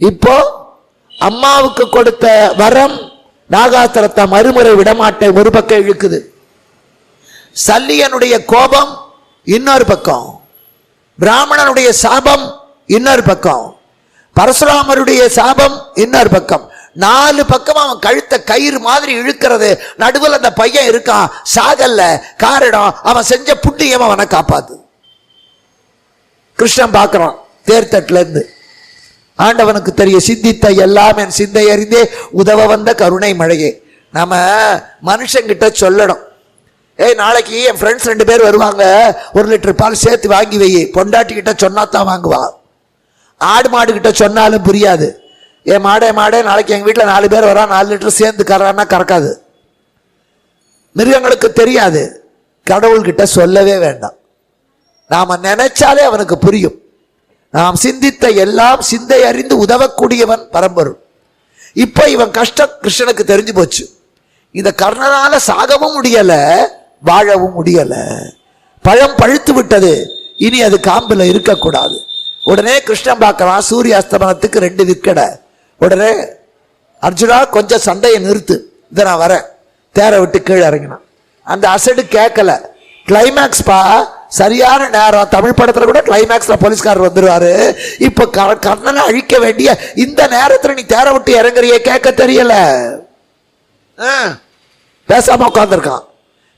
இப்போ அம்மாவுக்கு கொடுத்த வரம் நாகாஸ்திரத்தை மறுமுறை விடமாட்டேன் ஒரு பக்கம் இழுக்குது. சல்லியனுடைய கோபம் இன்னொரு பக்கம், பிராமணனுடைய சாபம் இன்னொரு பக்கம், பரசுராமருடைய சாபம் இன்னொரு பக்கம். 4 பக்கம் அவன் கழுத்த கயிறு மாதிரி இழுக்கிறது. நடுவில் அந்த பையன் இருக்கான், சாகல்ல. காரணம் அவன் செஞ்ச புண்ணியம் அவனை காப்பாத்து. கிருஷ்ணன் பார்க்கிறான் தேர்தட்டுல இருந்து. ஆண்டவனுக்கு தெரிய சிந்தித்த எல்லாம் என் சிந்தை அறிந்தே உதவ வந்த கருணை மழையே. நம்ம மனுஷங்கிட்ட சொல்லணும், ஏய் நாளைக்கு என் ஃப்ரெண்ட்ஸ் 2 பேர் வருவாங்க, 1 லிட்டர் பால் சேர்த்து வாங்கி வை. பொண்டாட்டி கிட்ட சொன்னா தான் வாங்குவா. ஆடு மாடு கிட்ட சொன்னாலும் புரியாது. ஏன் மாடே நாளைக்கு எங்கள் வீட்டில் 4 பேர் வரா, 4 லிட்டர் சேர்ந்து கறான்னா கறக்காது. மிருகங்களுக்கு தெரியாது. கடவுள்கிட்ட சொல்லவே வேண்டாம். நாம நினைச்சாலே அவனுக்கு புரியும். நாம் சிந்தித்த எல்லாம் சிந்தை அறிந்து உதவக்கூடியவன் பரம்பொருள். இப்ப இவன் கஷ்டம் கிருஷ்ணனுக்கு தெரிஞ்சு போச்சு. இந்த கர்ணனால சாகவும் முடியல, வாழவும் முடியல. பழம் பழுத்து விட்டது, இனி அது காம்புல இருக்கக்கூடாது. உடனே கிருஷ்ணன் பார்க்கலாம், சூரிய அஸ்தமனத்துக்கு 2 விற்கடை. உடனே அர்ஜுனா கொஞ்சம் சண்டையை நிறுத்து, இதை நான் வரேன். தேரை விட்டு கீழே இறங்கினான். அந்த அசடு கேட்கல. கிளைமேக்ஸ் பா, சரியான நேரம். தமிழ் படத்துல கூட கிளைமேக்ஸ்ல போலீஸ்காரர் வந்துருவாரு. இப்ப கர்ணனை அழிக்க வேண்டிய இந்த நேரத்துல நீ தேரை விட்டு இறங்குறிய, கேட்க தெரியல, பேசாம உட்கார்ந்துருக்கான்.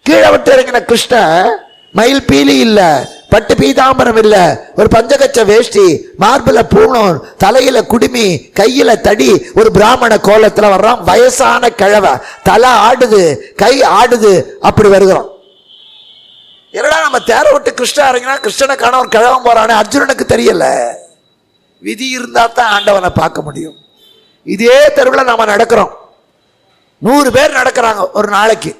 கீழே விட்டு இறங்கின கிருஷ்ணன் மயில் பீலி இல்ல, பட்டு பீதாம்பரம் இல்ல, ஒரு பஞ்சகச்ச வேஷ்டி, மார்பில பூணூல், தலையில குடுமி, கையில தடி, ஒரு பிராமண கோலத்துல வர்றான். வயசான கிழவ, தலை ஆடுது, கை ஆடுது, அப்படி வருகிறோம். என்னடா நம்ம தேரை விட்டு கிருஷ்ணன் இறங்கினா கிருஷ்ணனை காண ஒரு கிழவன் போறானே. அர்ஜுனனுக்கு தெரியல. விதி இருந்தா தான் ஆண்டவனை பார்க்க முடியும். இதே தெருவில் நாம நடக்கிறோம். 100 பேர் நடக்கிறாங்க ஒரு நாளைக்கு.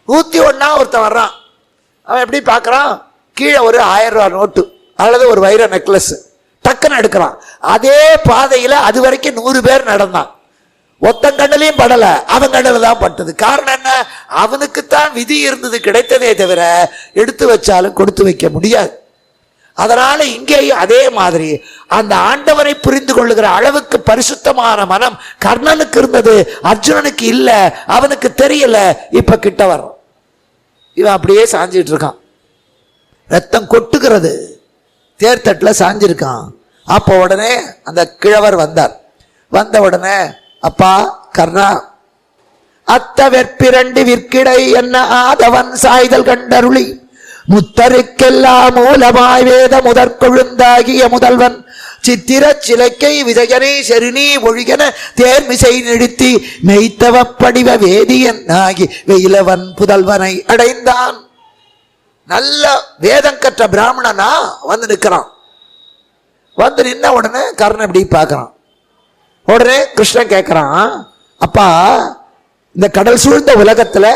101 ஒருத்தன் வர்றான். அவன் எப்படி பார்க்கறான், கீழே ஒரு 1000 ரூபாய் நோட்டு அல்லது ஒரு வைர நெக்லஸ் டக்குன்னு எடுக்கிறான். அதே பாதையில அது வரைக்கும் 100 பேர் நடந்தான். ஒத்தன் கண்ணிலையும் படல, அவன் கண்ணில தான் பட்டது. காரணம் என்ன, அவனுக்குத்தான் விதி இருந்தது, கிடைத்ததே தவிர எடுத்து வச்சாலும் கொடுத்து வைக்க முடியாது. அதனால இங்கேயும் அதே மாதிரி அந்த ஆண்டவனை புரிந்து கொள்ளுகிற அளவுக்கு பரிசுத்தமான மனம் கர்ணனுக்கு இருந்தது, அர்ஜுனனுக்கு இல்ல. அவனுக்கு தெரியல. இப்ப கிட்ட வர்றான். இவன் அப்படியே சாஞ்சிட்டு இருக்கான், ரத்தம் கொட்டுகிறது, தேர்தட்டுல சாஞ்சிருக்கான். அப்போ உடனே அந்த கிழவர் வந்தார். வந்த உடனே, அப்பா கர்ணா, அத்த வெற்பிரண்டு விற்கிடை என்ன ஆதவன் சாய்தல் கண்டருளி முத்தருக்கெல்லாம் மூலமாய் வேத முதற்கொழுந்தாகிய முதல்வன் சித்திர சிலைக்கை விஜயனை செருநீ ஒழிகன தேர்மிசை நிறுத்தி மெய்த்தவ படிவ வேதியன் ஆகி வெயிலவன் புதல்வனை அடைந்தான். நல்ல வேதம் கற்ற பிராமணனா வந்து நிற்கிறான். வந்து நின்ன உடனே கர்ணன் இப்படி பார்க்கறான். உடனே கிருஷ்ணன் கேட்கிறான், அப்பா இந்த கடல் சூழ்ந்த உலகத்துல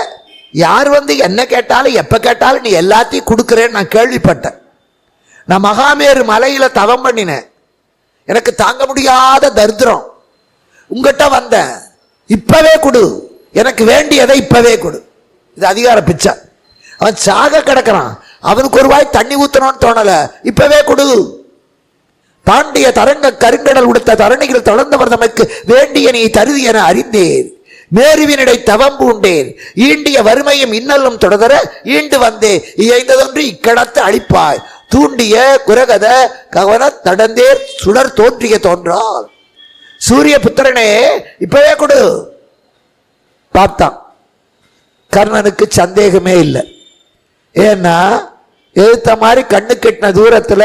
யார் வந்து என்ன கேட்டாலும் எப்ப கேட்டாலும் நீ எல்லாத்தையும் கொடுக்கிறேன்னு நான் கேள்விப்பட்டேன். நான் மகாமேரு மலையில தவம் பண்ணினேன், எனக்கு தாங்க முடியாத தரித்திரம், உங்ககிட்ட வந்தேன், இப்பவே கொடு, எனக்கு வேண்டியதை இப்பவே கொடு. இது அதிகார பிச்சை. அவன் சாக கிடக்கிறான், அவனுக்கு ஒரு வாய் தண்ணி ஊத்தணும்னு தோணல, இப்பவே கொடு. பாண்டிய தரங்க கருங்கடல் உடுத்த தரணிகள் தொடர்ந்தவர் தமக்கு வேண்டிய நீ தருதி என அறிந்தேன், மேருவினிடை தவம் பூண்டேன், ஈண்டிய வறுமையும் இன்னலும் தொடர ஈண்டு வந்தே இயைந்ததொன்று இக்கடத்து அழிப்பாய், தூண்டிய குரகத கவன தடந்தேர் சுடர் தோன்றிய தோன்றால். சூரிய புத்திரனே இப்பவே கொடு. பார்த்தான். கர்ணனுக்கு சந்தேகமே இல்லை. ஏன்னா எழுத்த மாதிரி கண்ணு கெட்டின தூரத்துல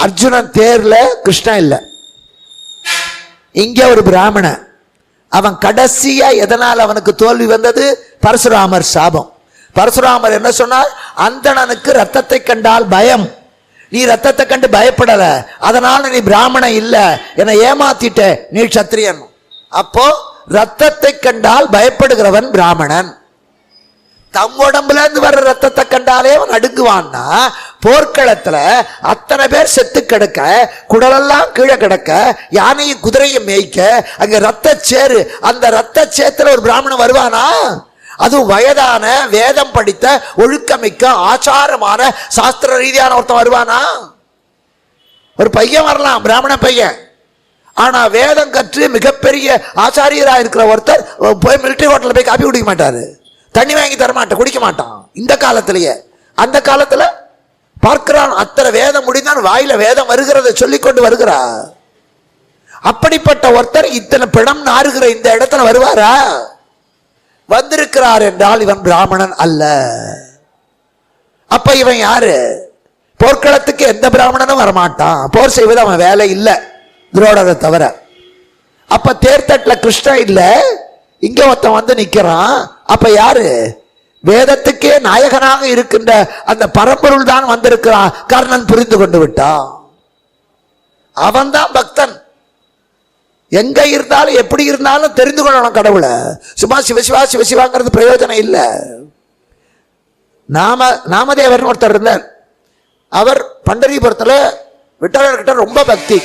அர்ஜுனன் தேர்ல கிருஷ்ணன் இல்லை. இங்க ஒரு பிராமணன். அவன் கடைசியா எதனால் அவனுக்கு தோல்வி வந்தது, பரசுராமர் சாபம். பரசுராமர் என்ன சொன்னார், அந்தணனுக்கு ரத்தத்தை கண்டால் பயம், நீ ரத்தத்தை கண்டு பயப்படல, அதனால நீ பிராமணன் இல்ல, என்னை ஏமாத்திட்ட, நீ சத்திரியன். அப்போ ரத்தத்தை கண்டால் பயப்படுகிறவன் பிராமணன். தம் உடம்புல இருந்து வர்ற ரத்தத்தை கண்டாலே அவன் அடுங்குவான்னா, போர்க்களத்துல அத்தனை பேர் செத்து கிடக்க, குடலெல்லாம் கீழே கிடக்க, யானையும் குதிரையும் மேய்க்க, அங்க ரத்த சேரு, அந்த ரத்த சேத்துல ஒரு பிராமணன் வருவானா? அது வயதான வேதம் படித்த ஒழுக்கமிக்க ஆச்சாரமான சாஸ்திர ரீதியான ஒருத்தன் வருவானா? ஒரு பையன் வரலாம், பிராமண பையன், ஆனா வேதம் கற்று மிகப்பெரிய ஆச்சாரியராக இருக்கிற ஒருத்தர் போய் மிலிட்டரி ஹோட்டலில் போய் காப்பி குடிக்க மாட்டாரு, தண்ணி வாங்கி தர மாட்டான், குடிக்க மாட்டான். இந்த காலத்திலேயே அந்த காலத்துல பார்க்கிறான், அத்தனை வேதம் முடிந்தான் வாயில வேதம் வருகிறத சொல்லிக்கொண்டு வருகிறார். அப்படிப்பட்ட ஒருத்தர் இத்தனை பிணம் நாறுகிற இந்த இடத்துல வருவாரா? வந்திருக்கிறார் என்றால் இவன் பிராமணன் அல்ல. அப்ப இவன் யாரு? போர்க்களத்துக்கு எந்த பிராமணனும் வரமாட்டான், போர் செய்வது அவன் வேலை இல்லை, துரோடரை தவிர. அப்ப தேர்தட்டுல கிருஷ்ணன் இல்ல, இங்க ஒருத்தன் வந்து நிக்கிறான். அப்ப யாரு? வேதத்துக்கே நாயகனாக இருக்கின்ற அந்த பரம்பொருள் தான் வந்திருக்கிறான். கர்ணன் புரிந்து கொண்டு விட்டான். அவன்தான் பக்தன். எங்க இருந்தாலும் எப்படி இருந்தாலும் தெரிந்து கொள்ளணும் கடவுளை. சும்மா சிவசிவா சிவசிவாங்கிறது பிரயோஜனம் இல்லை. நாமதேவர்னு ஒருத்தர் இருந்தார். அவர் பண்டரிபுரத்தில் விட்டலர்கிட்ட ரொம்ப பக்தி.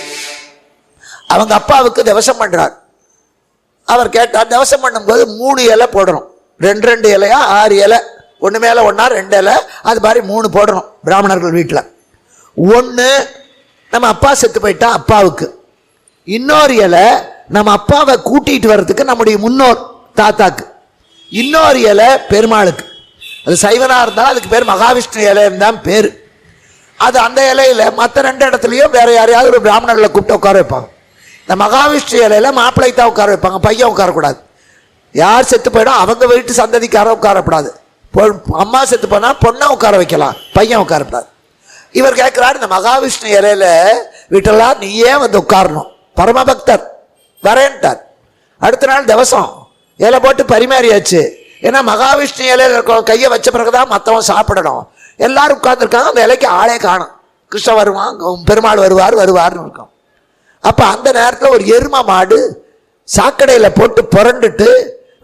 அவங்க அப்பாவுக்கு தவசம் பண்றார். அவர் கேட்டார், தவசம் பண்ணும்போது 3 இலை போடணும், 2 இலையா 6 இலை, ஒன்று மேலே ஒன்றா 2 இலை, அது மாதிரி 3 போடணும் பிராமணர்கள் வீட்டில். ஒன்று நம்ம அப்பா செத்து போயிட்டா அப்பாவுக்கு, இன்னொரு இலை நம்ம அப்பாவை கூட்டிகிட்டு வர்றதுக்கு நம்முடைய முன்னோர் தாத்தாக்கு, இன்னொரு இலை பெருமாளுக்கு. அது சைவனாக இருந்தாலும் அதுக்கு பேர் மகாவிஷ்ணு இலைன்னு தான் பேர். அது அந்த இலையில் மற்ற 2 இடத்துலையும் வேற யாரையாவது ஒரு பிராமணர்களை கூப்பிட்டு உட்கார வைப்பாங்க. இந்த மகாவிஷ்ணு இலையில் மாப்பிள்ளை தான் உட்கார வைப்பாங்க, பையன் உட்காரக்கூடாது. யார் செத்து போயிடும் அவங்க வீட்டு சந்ததிக்கார உட்காரக்கூடாது. அம்மா செத்து போனால் பொண்ணை உட்கார வைக்கலாம், பையன் உட்காரக்கூடாது. இவர் கேட்குறாரு, இந்த மகாவிஷ்ணு இலையில வீட்டெல்லாம் நீயே வந்து உட்காரணும். பரமபக்தர் வரேன்ட்டார். அடுத்த நாள் தவசம் இலை போட்டு பரிமாறியாச்சு. ஏன்னா மகாவிஷ்ணு இலையில கையை வச்ச பிறகுதான் மற்றவன் சாப்பிடணும். எல்லாரும் உட்கார்ந்துருக்காங்க, அந்த இலைக்கு ஆளே காணும். கிருஷ்ணன் வருவான், பெருமாள் வருவார்னு இருக்கும். அப்போ அந்த நேரத்தில் ஒரு எருமை மாடு சாக்கடையில் போட்டு புரண்டுட்டு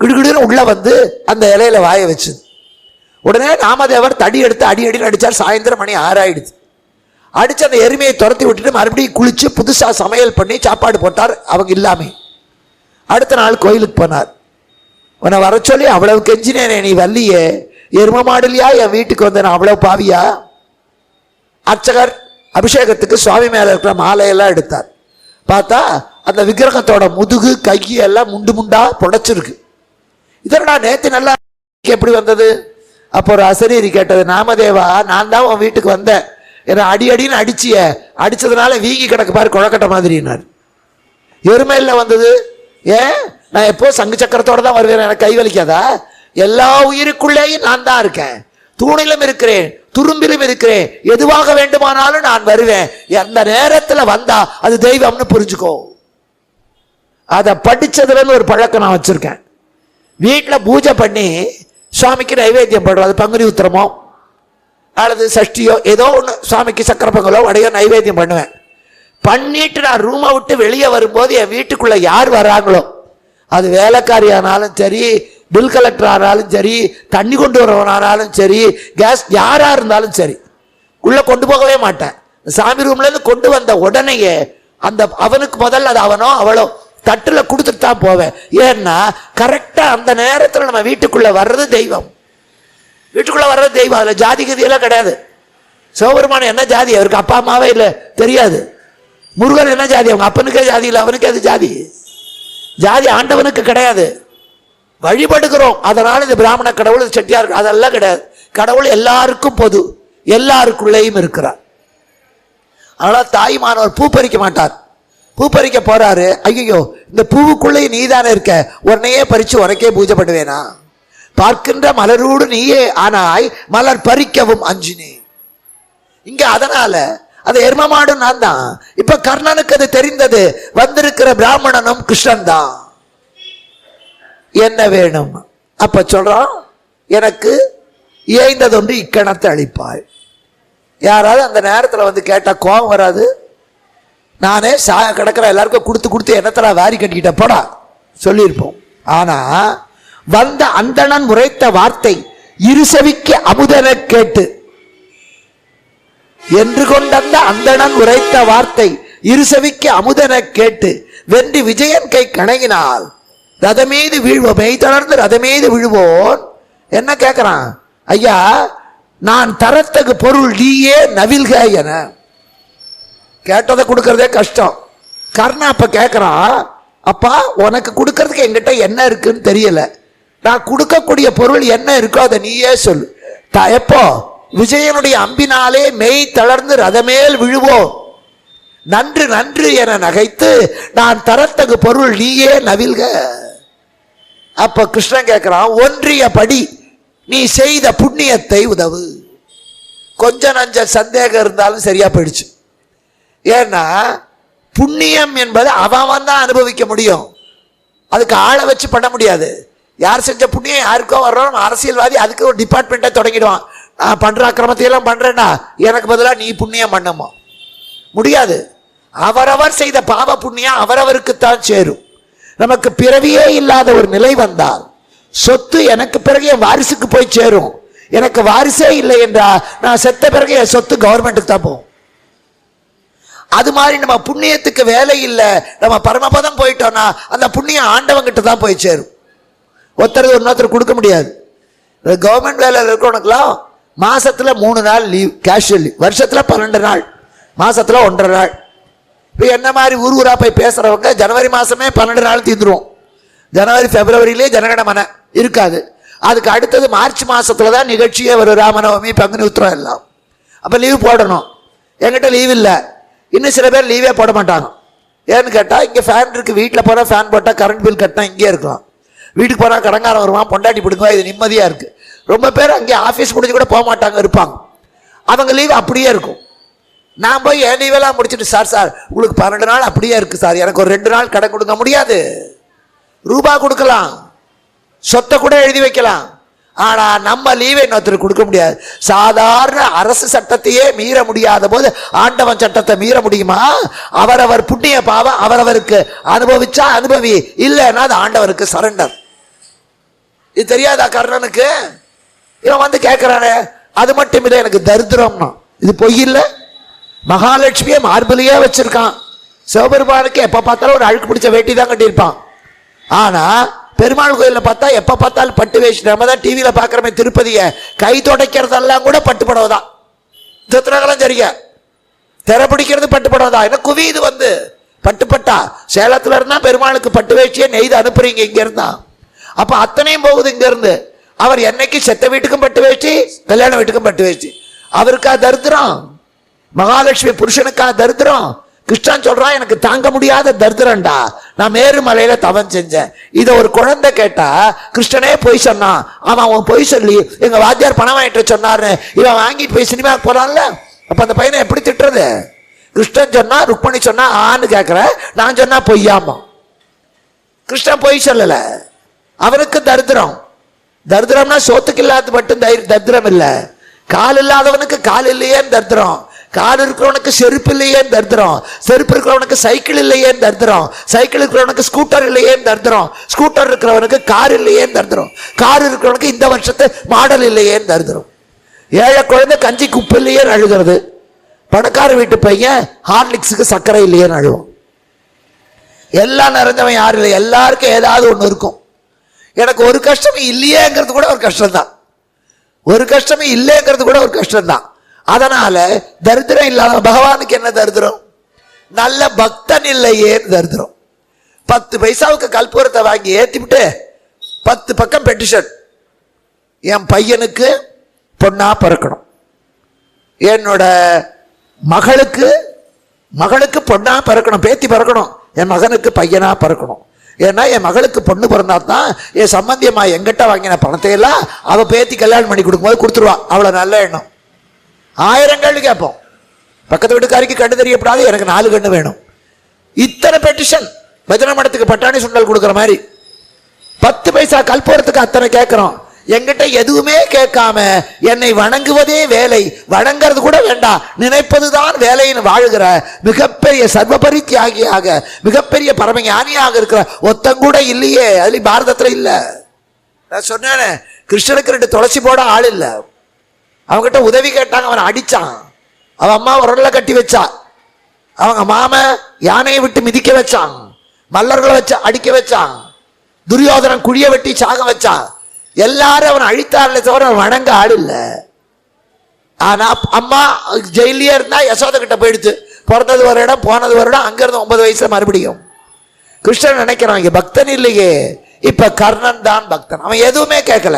கிடுகிடுன்னு உள்ளே வந்து அந்த இலையில வாய வச்சுது. உடனே நாமதேவர் தடி எடுத்து அடின்னு அடித்தார். சாயந்தரம் மணி 6 ஆயிடுது. அடித்து அந்த எருமையை துரத்தி விட்டுட்டு மறுபடியும் குளித்து புதுசாக சமையல் பண்ணி சாப்பாடு போட்டார் அவங்க இல்லாமல். அடுத்த நாள் கோயிலுக்கு போனார். உன்னை வர சொல்லி அவ்வளவு கெஞ்சினேனே, நீ வல்லியே, எரும மாடுலையா என் வீட்டுக்கு வந்த நான் அவ்வளவு பாவியா? அர்ச்சகர் அபிஷேகத்துக்கு சுவாமி மேலே இருக்கிற மாலையெல்லாம் எடுத்தார். பார்த்தா அந்த விக்கிரகத்தோட முதுகு கையெல்லாம் முண்டு முண்டா புடைச்சிருக்கு. இதனடா நேற்று நல்லா எப்படி வந்தது? அப்போ ஒரு அசரீரி கேட்டது, நாமதேவா நான் தான் உன் வீட்டுக்கு வந்தேன், என்னை அடின்னு அடிச்சிய, அடிச்சதுனால வீங்கி கிடக்கு பாரு குழக்கட்ட மாதிரினார். எருமையில் வந்தது. ஏன் நான் எப்போ சங்கு சக்கரத்தோட தான் வருவேன், எனக்கு கை வலிக்காதா? எல்லா உயிருக்குள்ளேயும் நான் தான் இருக்கேன், தூணிலும் இருக்கிறேன், துரும்பிலும் இருக்கிறேன், எதுவாக வேண்டுமானாலும் நான் வருவேன். எந்த நேரத்தில் வந்தா அது தெய்வம்னு புரிஞ்சுக்கோ. அதை படிச்சதுலன்னு ஒரு பழக்கம் நான் வச்சிருக்கேன். வீட்டில் பூஜை பண்ணி சுவாமிக்கு நைவேத்தியம் பண்ணுறோம். அது பங்குனி உத்திரமோ அல்லது சஷ்டியோ ஏதோ ஒன்று சுவாமிக்கு சக்கரை பொங்கலோ வடையோ நைவேத்தியம் பண்ணுவேன். பண்ணிட்டு நான் ரூமை விட்டு வெளியே வரும்போது என் வீட்டுக்குள்ள யார் வராங்களோ, அது வேலைக்காரி ஆனாலும் சரி, பில் கலெக்டர் ஆனாலும் சரி, தண்ணி கொண்டு வரவனானாலும் சரி, கேஸ் யாரா இருந்தாலும் சரி, உள்ள கொண்டு போகவே மாட்டேன். சாமி ரூம்ல இருந்து கொண்டு வந்த உடனேயே அந்த அவனுக்கு முதல்ல அது அவனோ அவளோ தட்டுல கொடுத்துட்டு தான் போவேன். ஏன்னா கரெக்டா அந்த நேரத்தில் நம்ம வீட்டுக்குள்ள வர்றது தெய்வம். வீட்டுக்குள்ள வர்றது தெய்வம். அதுல ஜாதி கதியெல்லாம் கிடையாது. சிவபெருமான் என்ன ஜாதி? அவருக்கு அப்பா அம்மாவே இல்லை, தெரியாது. முருகன் என்ன ஜாதி? அவங்க அப்பனுக்கே ஜாதி இல்லை, அவனுக்கு அது ஜாதி. ஜாதி ஆண்டவனுக்கு கிடையாது. வழிபடுகிறோம், அதனால இந்த பிராமண கடவுள் செட்டியார் அதெல்லாம் கிடையாது. கடவுள் எல்லாருக்கும் பொது, எல்லாருக்குள்ளேயும் இருக்கிறார். அதனால தாய்மானவர் பூ பறிக்க மாட்டார். பூ பறிக்க போறாரு, ஐயோ இந்த பூவுக்குள்ளேயே நீதானே இருக்க, உன்னையே பறிச்சு உனக்கே பூஜை பண்ணுவேனா? பார்க்கின்ற மலரோடு நீயே ஆனாய், மலர் பறிக்கவும் அஞ்சினே. இங்க அதனால அது எருமமாடும் நான் தான். இப்ப கர்ணனுக்கு அது தெரிந்தது, வந்திருக்கிற பிராமணனும் கிருஷ்ணன் தான். என்ன வேணும்? அப்ப சொல்றான், எனக்கு ஏய்ந்ததொன்று இக்கணத்தை அளிப்பாய். யாராவது அந்த நேரத்தில் வந்து கேட்டா கோபம் வராது? நானே கிடக்கிற எல்லாருக்கும் கொடுத்து என்னத்தரா வாரி கட்டிக்கிட்ட போடா சொல்லியிருப்போம். ஆனா வந்த அந்தணன் உரைத்த வார்த்தை இருசவிக்கு அமுதன கேட்டு என்று கொண்ட அந்தணன் உரைத்த வார்த்தை இருசவிக்கு அமுதன கேட்டு வென்று விஜயன் கை கணங்கினால் ரதமீது வீழ்வோம், மெய் தொடர்ந்து ரதமீது விழுவோன். என்ன கேட்கிறான்? ஐயா நான் தரத்தகு பொருள் நீயே நவில்க என. கேட்டதை கொடுக்கறதே கஷ்டம், கர்ணன் அப்ப கேட்கிறான், அப்பா உனக்கு கொடுக்கறதுக்கு என்கிட்ட என்ன இருக்குன்னு தெரியல, நான் கொடுக்கக்கூடிய பொருள் என்ன இருக்கோ அதை நீயே சொல்லு. எப்போ விஜயனுடைய அம்பினாலே மெய் தளர்ந்து ரதமேல் விழுவோம், நன்று நன்று என நகைத்து நான் தரத்தகு பொருள் நீயே நவில்க. அப்ப கிருஷ்ணன் கேட்கிறான், ஒன்றிய படி நீ செய்த புண்ணியத்தை உதவு. கொஞ்சம் நஞ்ச சந்தேகம் இருந்தாலும் சரியா போயிடுச்சு. ஏன்னா புண்ணியம் என்பது அவன் தான் அனுபவிக்க முடியும், அதுக்கு ஆளை வச்சு பண்ண முடியாது. யார் செஞ்ச புண்ணியம் யாருக்கோ வர்றோம், அரசியல்வாதி அதுக்கு ஒரு டிபார்ட்மெண்ட்டை தொடங்கிடுவான். நான் பண்ற அக்கிரமத்தையெல்லாம் பண்றேன்னா எனக்கு பதிலாக நீ புண்ணியம் பண்ணுமா, முடியாது. அவரவர் செய்த பாவ புண்ணியம் அவரவருக்குத்தான் சேரும். நமக்கு பிறவியே இல்லாத ஒரு நிலை வந்தால் சொத்து எனக்கு பிறகு என் வாரிசுக்கு போய் சேரும். எனக்கு வாரிசே இல்லை என்றா நான் செத்த பிறகு என் சொத்து கவர்மெண்ட்டுக்கு தான் போகும். அது மாதிரி நம்ம புண்ணியத்துக்கு வேலை இல்லை, நம்ம பரமபதம் போயிட்டோம்னா அந்த புண்ணியம் ஆண்டவங்கிட்ட தான் போய் சேரும். ஒருத்தர் இன்னொருத்தர் கொடுக்க முடியாது. கவர்மெண்ட் வேலையில் இருக்கிறவனுக்குலாம் மாசத்துல 3 நாள் லீவ், கேஷுவல் லீவ், வருஷத்துல 12 நாள், மாசத்துல 1.5 நாள். இப்போ என்ன மாதிரி ஊரா போய் பேசுறவங்க ஜனவரி மாசமே 12 நாள் தீர்ந்துருவோம். ஜனவரி பிப்ரவரியிலே ஜனகணமன இருக்காது. அதுக்கு அடுத்தது மார்ச் மாசத்துல தான் நிகழ்ச்சியே வரும், ராமநவமி பங்குனி உத்திரம் எல்லாம். அப்ப லீவ் போடணும். என்கிட்ட லீவ் இல்லை. இன்னும் சில பேர் லீவே போட மாட்டாங்க. ஏன்னு கேட்டா இங்க ஃபேன் இருக்கு, வீட்டில் போனா ஃபேன் போட்டா கரண்ட் பில் கட்டினா இங்கே இருக்கலாம், வீட்டுக்கு போனா கடங்காரம் வருவான், பொண்டாட்டி பிடிக்குவா, இது நிம்மதியா இருக்கு. ரொம்ப பேர் அங்கே ஆஃபீஸ் முடிஞ்சு கூட போக மாட்டாங்க, இருப்பாங்க. அவங்க லீவ் அப்படியே இருக்கும். நான் போய் என் லீவெல்லாம் முடிச்சுட்டு, சார் உங்களுக்கு 12 நாள் அப்படியே இருக்கு சார், எனக்கு ஒரு 2 நாள் கடன் கொடுக்க முடியாது. ரூபா கொடுக்கலாம், சொத்தை கூட எழுதி வைக்கலாம், ஆனா நம்ம லீவை இன்னொருத்தர் கொடுக்க முடியாது. சாதாரண அரசு சட்டத்தையே மீற முடியாத போது ஆண்டவன் சட்டத்தை மீற முடியுமா? அவரவர் புண்ணிய பாவம் அவரவருக்கு அனுபவிச்சா அனுபவி, இல்லைன்னா அது ஆண்டவருக்கு சரண்டர். இது தெரியாதா கர்ணனுக்கு? இவன் வந்து கேட்கிறானே, அது மட்டும் இல்லை எனக்கு தரித்திரம்னா, இது பொய் இல்லை. மகாலட்சுமியை மார்பிலேயே வச்சிருக்கான். சிவபெருமானுக்கு எப்ப பார்த்தாலும் ஒரு அழுக்கு பிடிச்ச வேட்டி தான் கட்டியிருப்பான். ஆனா பெருமாள் கோயிலில் பார்த்தா எப்ப பார்த்தாலும் பட்டு வேஷ்டி. நம்ம தான் டிவியில பாக்குறமே திருப்பதியை, கை துடைக்கிறதெல்லாம் கூட பட்டு புடவை தான். சித்திரகலம் சரியா, திரை பிடிக்கிறது பட்டு புடவை தான். என்ன குவியுது வந்து பட்டா. சேலத்துல இருந்தா பெருமாளுக்கு பட்டு வேஷ்டியை நெய்து அனுப்புறீங்க இங்க இருந்தா. அப்ப அத்தனையும் போகுது இங்க இருந்து. அவர் என்னைக்கு செத்த வீட்டுக்கும் பட்டு வேஷ்டி, கல்யாண வீட்டுக்கும் பட்டு வேஷ்டி. அவருக்கா தரித்திரம்? மகாலட்சுமி புருஷனுக்கா தரித்திரம்? கிருஷ்ணன் சொல்றான், எனக்கு தாங்க முடியாத தரித்திரம்டா, நான் மேருமலையில தவம் செஞ்சேன். இத ஒரு குழந்தை கேட்டா கிருஷ்ணனே பொய் சொன்னான். அவன் பொய் சொல்லி எங்க வாத்தியார் பணம் வாங்கிட்டு சொன்னாரு, இவன் வாங்கிட்டு போய் சினிமாவுக்கு போறான்ல, அப்ப அந்த பையனை எப்படி திட்டுறது? கிருஷ்ணன் சொன்னா, ருக்மணி சொன்னா ஆன்னு கேட்கிற, நான் சொன்னா பொய்யாமா? கிருஷ்ணன் பொய் சொல்லல, அவனுக்கு தரித்திரம். தரித்திரம்னா சோத்துக்கு இல்லாத மட்டும் தரித்திரம் இல்ல, கால் இல்லாதவனுக்கு கால் இல்லையேன்னு தரித்திரம், கால் இருக்கிறவனுக்கு செருப்பு இல்லையேன்னு தரித்திரம், செருப்பு இருக்கிறவனுக்கு சைக்கிள் இல்லையேன்னு தரித்திரம், சைக்கிள் இருக்கிறவனுக்கு ஸ்கூட்டர் இல்லையேன்னு தரித்திரம், ஸ்கூட்டர் இருக்கிறவனுக்கு கார் இல்லையேன்னு தரித்திரம், கார் இருக்கிறவனுக்கு இந்த வருஷத்து மாடல் இல்லையேன்னு தரித்திரம். ஏழை குழந்தை கஞ்சிக்கு உப்பு இல்லையேன்னு அழுகிறது, பணக்கார வீட்டு பையன் ஹார்லிக்ஸுக்கு சர்க்கரை இல்லையேன்னு அழுவோம். எல்லாம் நிறைஞ்சவன் யாரும் இல்லை, எல்லாருக்கும் ஏதாவது ஒன்று இருக்கும். எனக்கு ஒரு கஷ்டம் இல்லையேங்கிறது கூட ஒரு கஷ்டம் தான், ஒரு கஷ்டமே இல்லைங்கிறது கூட ஒரு கஷ்டம் தான். அதனால தரித்திரம் இல்லாத பகவானுக்கு என்ன தரித்திரம்? நல்ல பக்தன் இல்லையேன்னு தரித்திரம். 10 பைசாவுக்கு கற்பூரத்தை வாங்கி ஏத்திவிட்டு 10 பக்கம் பெட்டிஷன், என் பையனுக்கு பொண்ணா பிறக்கணும், என்னோட மகளுக்கு பொண்ணா பிறக்கணும், பேத்தி பிறக்கணும், என் மகனுக்கு பையனா பிறக்கணும். ஏன்னா என் மகளுக்கு பொண்ணு பிறந்தா தான் என் சம்பந்தியம்மா எங்கிட்ட வாங்கின பணத்தை எல்லாம் அவ பேத்தி கல்யாணம் பண்ணி கொடுக்கும்போது கொடுத்துருவா. அவ்வளவு நல்ல எண்ணம். 1000 கண்ணு கேட்போம். பக்கத்து வீட்டுக்காரிக்கு கண்ணு தெரியப்படாது, எனக்கு 4 கண்ணு வேணும். இத்தனை பெட்டிஷன், பஜனை மடத்துக்கு பட்டாணி சுண்டல் கொடுக்குற மாதிரி 10 பைசா கல்பூரத்துக்கு அத்தனை கேட்கிறோம். எங்கிட்ட எதுவுமே கேட்காம என்னை வணங்குவதே வேலை, வணங்குறது கூட வேண்டாம், நினைப்பதுதான் வேலைன்னு வாழுகிற மிகப்பெரிய சர்வபரி தியாகியாக, மிகப்பெரிய பரமஞானியாக இருக்கிற ஒத்தங்கூட இல்லையே. அதுலயும் பாரதத்துல இல்ல. நான் சொன்னேன், கிருஷ்ணனுக்கு 2 துளசி போட ஆள் இல்லை. அவங்ககிட்ட உதவி கேட்டாங்க, அவன் அடிச்சான். அவன் அம்மா உரல்ல கட்டி வச்சா, அவங்க மாம யானையை விட்டு மிதிக்க வச்சான், மல்லர்களை வச்சு அடிக்க வச்சான், துரியோதனன் குழிய வெட்டி சாக வச்சான். எல்லாரும் அவன் அழித்தார்ல தவிர அவன் வணங்க ஆள் இல்லை. ஆனா அம்மா ஜெயிலே இருந்தா யசோத கிட்ட போயிடுத்து, பிறந்தது ஒரு இடம், போனது ஒரு இடம், அங்கிருந்து 9 வயசுல மறுபடியும். கிருஷ்ணன் நினைக்கிறான் இங்க பக்தன் இல்லையே, இப்ப கர்ணன் தான் பக்தன். அவன் எதுவுமே கேட்கல.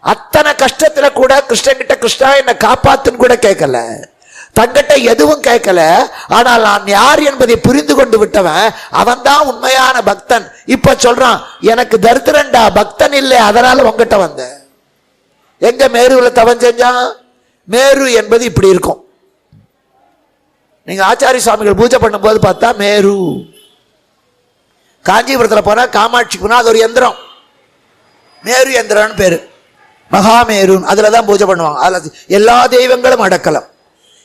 அத்தனை கஷ்டத்துல கூட கிருஷ்ணன் கிட்ட கிருஷ்ணா என்ன காப்பாத்துன்னு கூட கேட்கல, தங்கிட்ட எதுவும் கேட்கல. ஆனால் நான் யார் என்பதை புரிந்து கொண்டு விட்டவன் அவன் தான் உண்மையான பக்தன். இப்ப சொல்றான் எனக்கு தரித்திரண்டா, பக்தன் இல்லை, அதனால உங்ககிட்ட வந்த. எங்க மேருல தவம் செஞ்சான்? மேரு என்பது இப்படி இருக்கும். நீங்க ஆச்சாரிய சுவாமிகள் பூஜை பண்ணும் போது பார்த்தா மேரு. காஞ்சிபுரத்தில் போனா காமாட்சி போனா அது ஒரு எந்திரம், மேரு எந்திரம்னு பேரு, மகாமேரு. அதுலதான் பூஜை பண்ணுவாங்க. அதுல எல்லா தெய்வங்களும் அடக்கலாம்.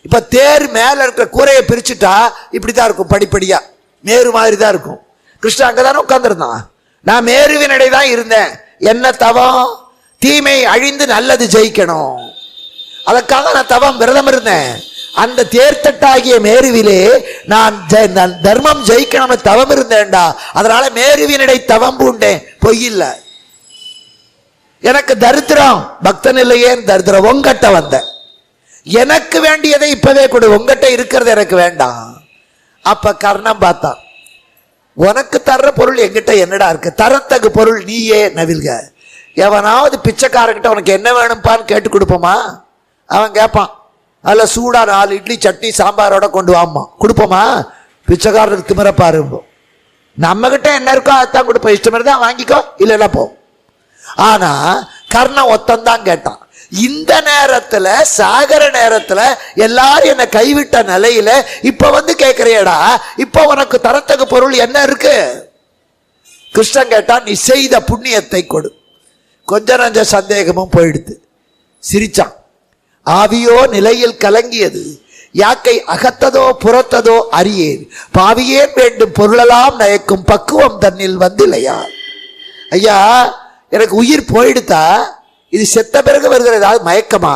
இப்ப தேர் மேல இருக்கிற கூரையை பிரிச்சுட்டா இப்படித்தான் இருக்கும், படிப்படியா மேரு மாதிரி தான் இருக்கும். கிருஷ்ணன் அங்கதானே உட்கார்ந்துருந்தான். நான் மேருவினடை தான் இருந்தேன். என்ன தவம்? தீமை அழிந்து நல்லது ஜெயிக்கணும். அதற்காக நான் தவம் விரதம் இருந்தேன். அந்த தேர்த்தட்டாகிய மேருவிலே நான் தர்மம் ஜெயிக்கணும் தவம் இருந்தேன்டா. அதனால மேருவினடை தவம் பூண்டேன், பொய் இல்ல. எனக்கு தரித்திரம், பக்தன் இல்லையே தரித்திரம், உங்கட்ட வந்த. எனக்கு வேண்டியதை இப்பவே கொடு, உங்ககிட்ட இருக்கிறது எனக்கு வேண்டாம். அப்ப கர்ணம் பார்த்தான், உனக்கு தர்ற பொருள் என்கிட்ட என்னடா இருக்கு? தரத்தகு பொருள் நீயே நவில்க. எவனாவது பிச்சைக்காரங்கிட்ட உனக்கு என்ன வேணும்பான்னு கேட்டு கொடுப்போமா? அவன் கேட்பான், அதுல சூடா 4 இட்லி சட்னி சாம்பாரோட கொண்டு வாமா, கொடுப்போமா? பிச்சைக்காரனுக்கு திமிரப்பாரு. நம்ம கிட்ட என்ன இருக்கோ அதான் கொடுப்போம், இஷ்டம் இருந்தா வாங்கிக்கோ, இல்லைன்னா போ. ஆனா கர்ணன் ஒத்தந்தான் கேட்டான். இந்த நேரத்துல சாகர நேரத்துல எல்லாரும் என்ன கைவிட்ட நிலையில இப்ப வந்து கேட்கிறியடா, இப்ப உனக்கு தரத்தகு பொருள் என்ன இருக்கு? கிருஷ்ணன் கேட்டான், நீ செய்த புண்ணியத்தை கொடு. கொஞ்ச நஞ்ச சந்தேகமும் போயிடுது. சிரிச்சான். ஆவியோ நிலையில் கலங்கியது, யாக்கை அகத்ததோ புறத்ததோ அறியேன், பாவியேன் வேண்டும் பொருளெல்லாம் நயக்கும் பக்குவம் தன்னில் வந்தில்லையா? ஐயா, எனக்கு உயிர் போயிடுதா? இது செத்த பிறகு வருகிற ஏதாவது மயக்கமா,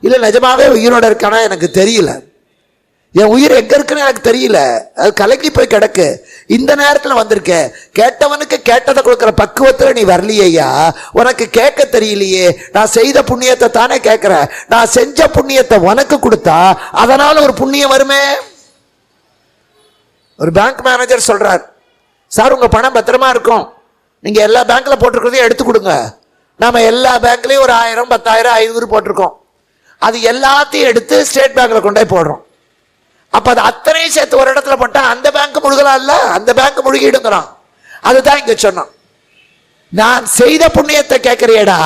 இல்லை நிஜமாவே உயிரோட இருக்கானா எனக்கு தெரியல. என் உயிர் எங்க இருக்குன்னு எனக்கு தெரியல, அது கலங்கி போய் கிடக்கு. இந்த நேரத்தில் வந்திருக்க, கேட்டவனுக்கு கேட்டதை கொடுக்குற பக்குவத்தில் நீ வரலையா? உனக்கு கேட்க தெரியலையே. நான் செய்த புண்ணியத்தை தானே கேட்கிற, நான் செஞ்ச புண்ணியத்தை உனக்கு கொடுத்தா அதனால ஒரு புண்ணியம் வருமே. ஒரு பேங்க் மேனேஜர் சொல்றார், சார் உங்க பணம் பத்திரமா இருக்கும், நீங்க எல்லா பேங்க்ல போட்டிருக்கிறதையும் எடுத்து கொடுங்க. நாம எல்லா பேங்க்லயும் ஒரு 1000, 10,000, 500 போட்டிருக்கோம். அது எல்லாத்தையும் எடுத்து ஸ்டேட் பேங்க்ல கொண்டு போய் போடுறோம். அப்ப அது அத்தனையும் சேர்த்து ஒரு இடத்துல போட்டா அந்த பேங்க் முழுகலாம் இல்ல, அந்த பேங்க் முழுகிடுங்கிறான். அதுதான் இங்க சொன்னான். நான் செய்த புண்ணியத்தை கேட்கிறியடா,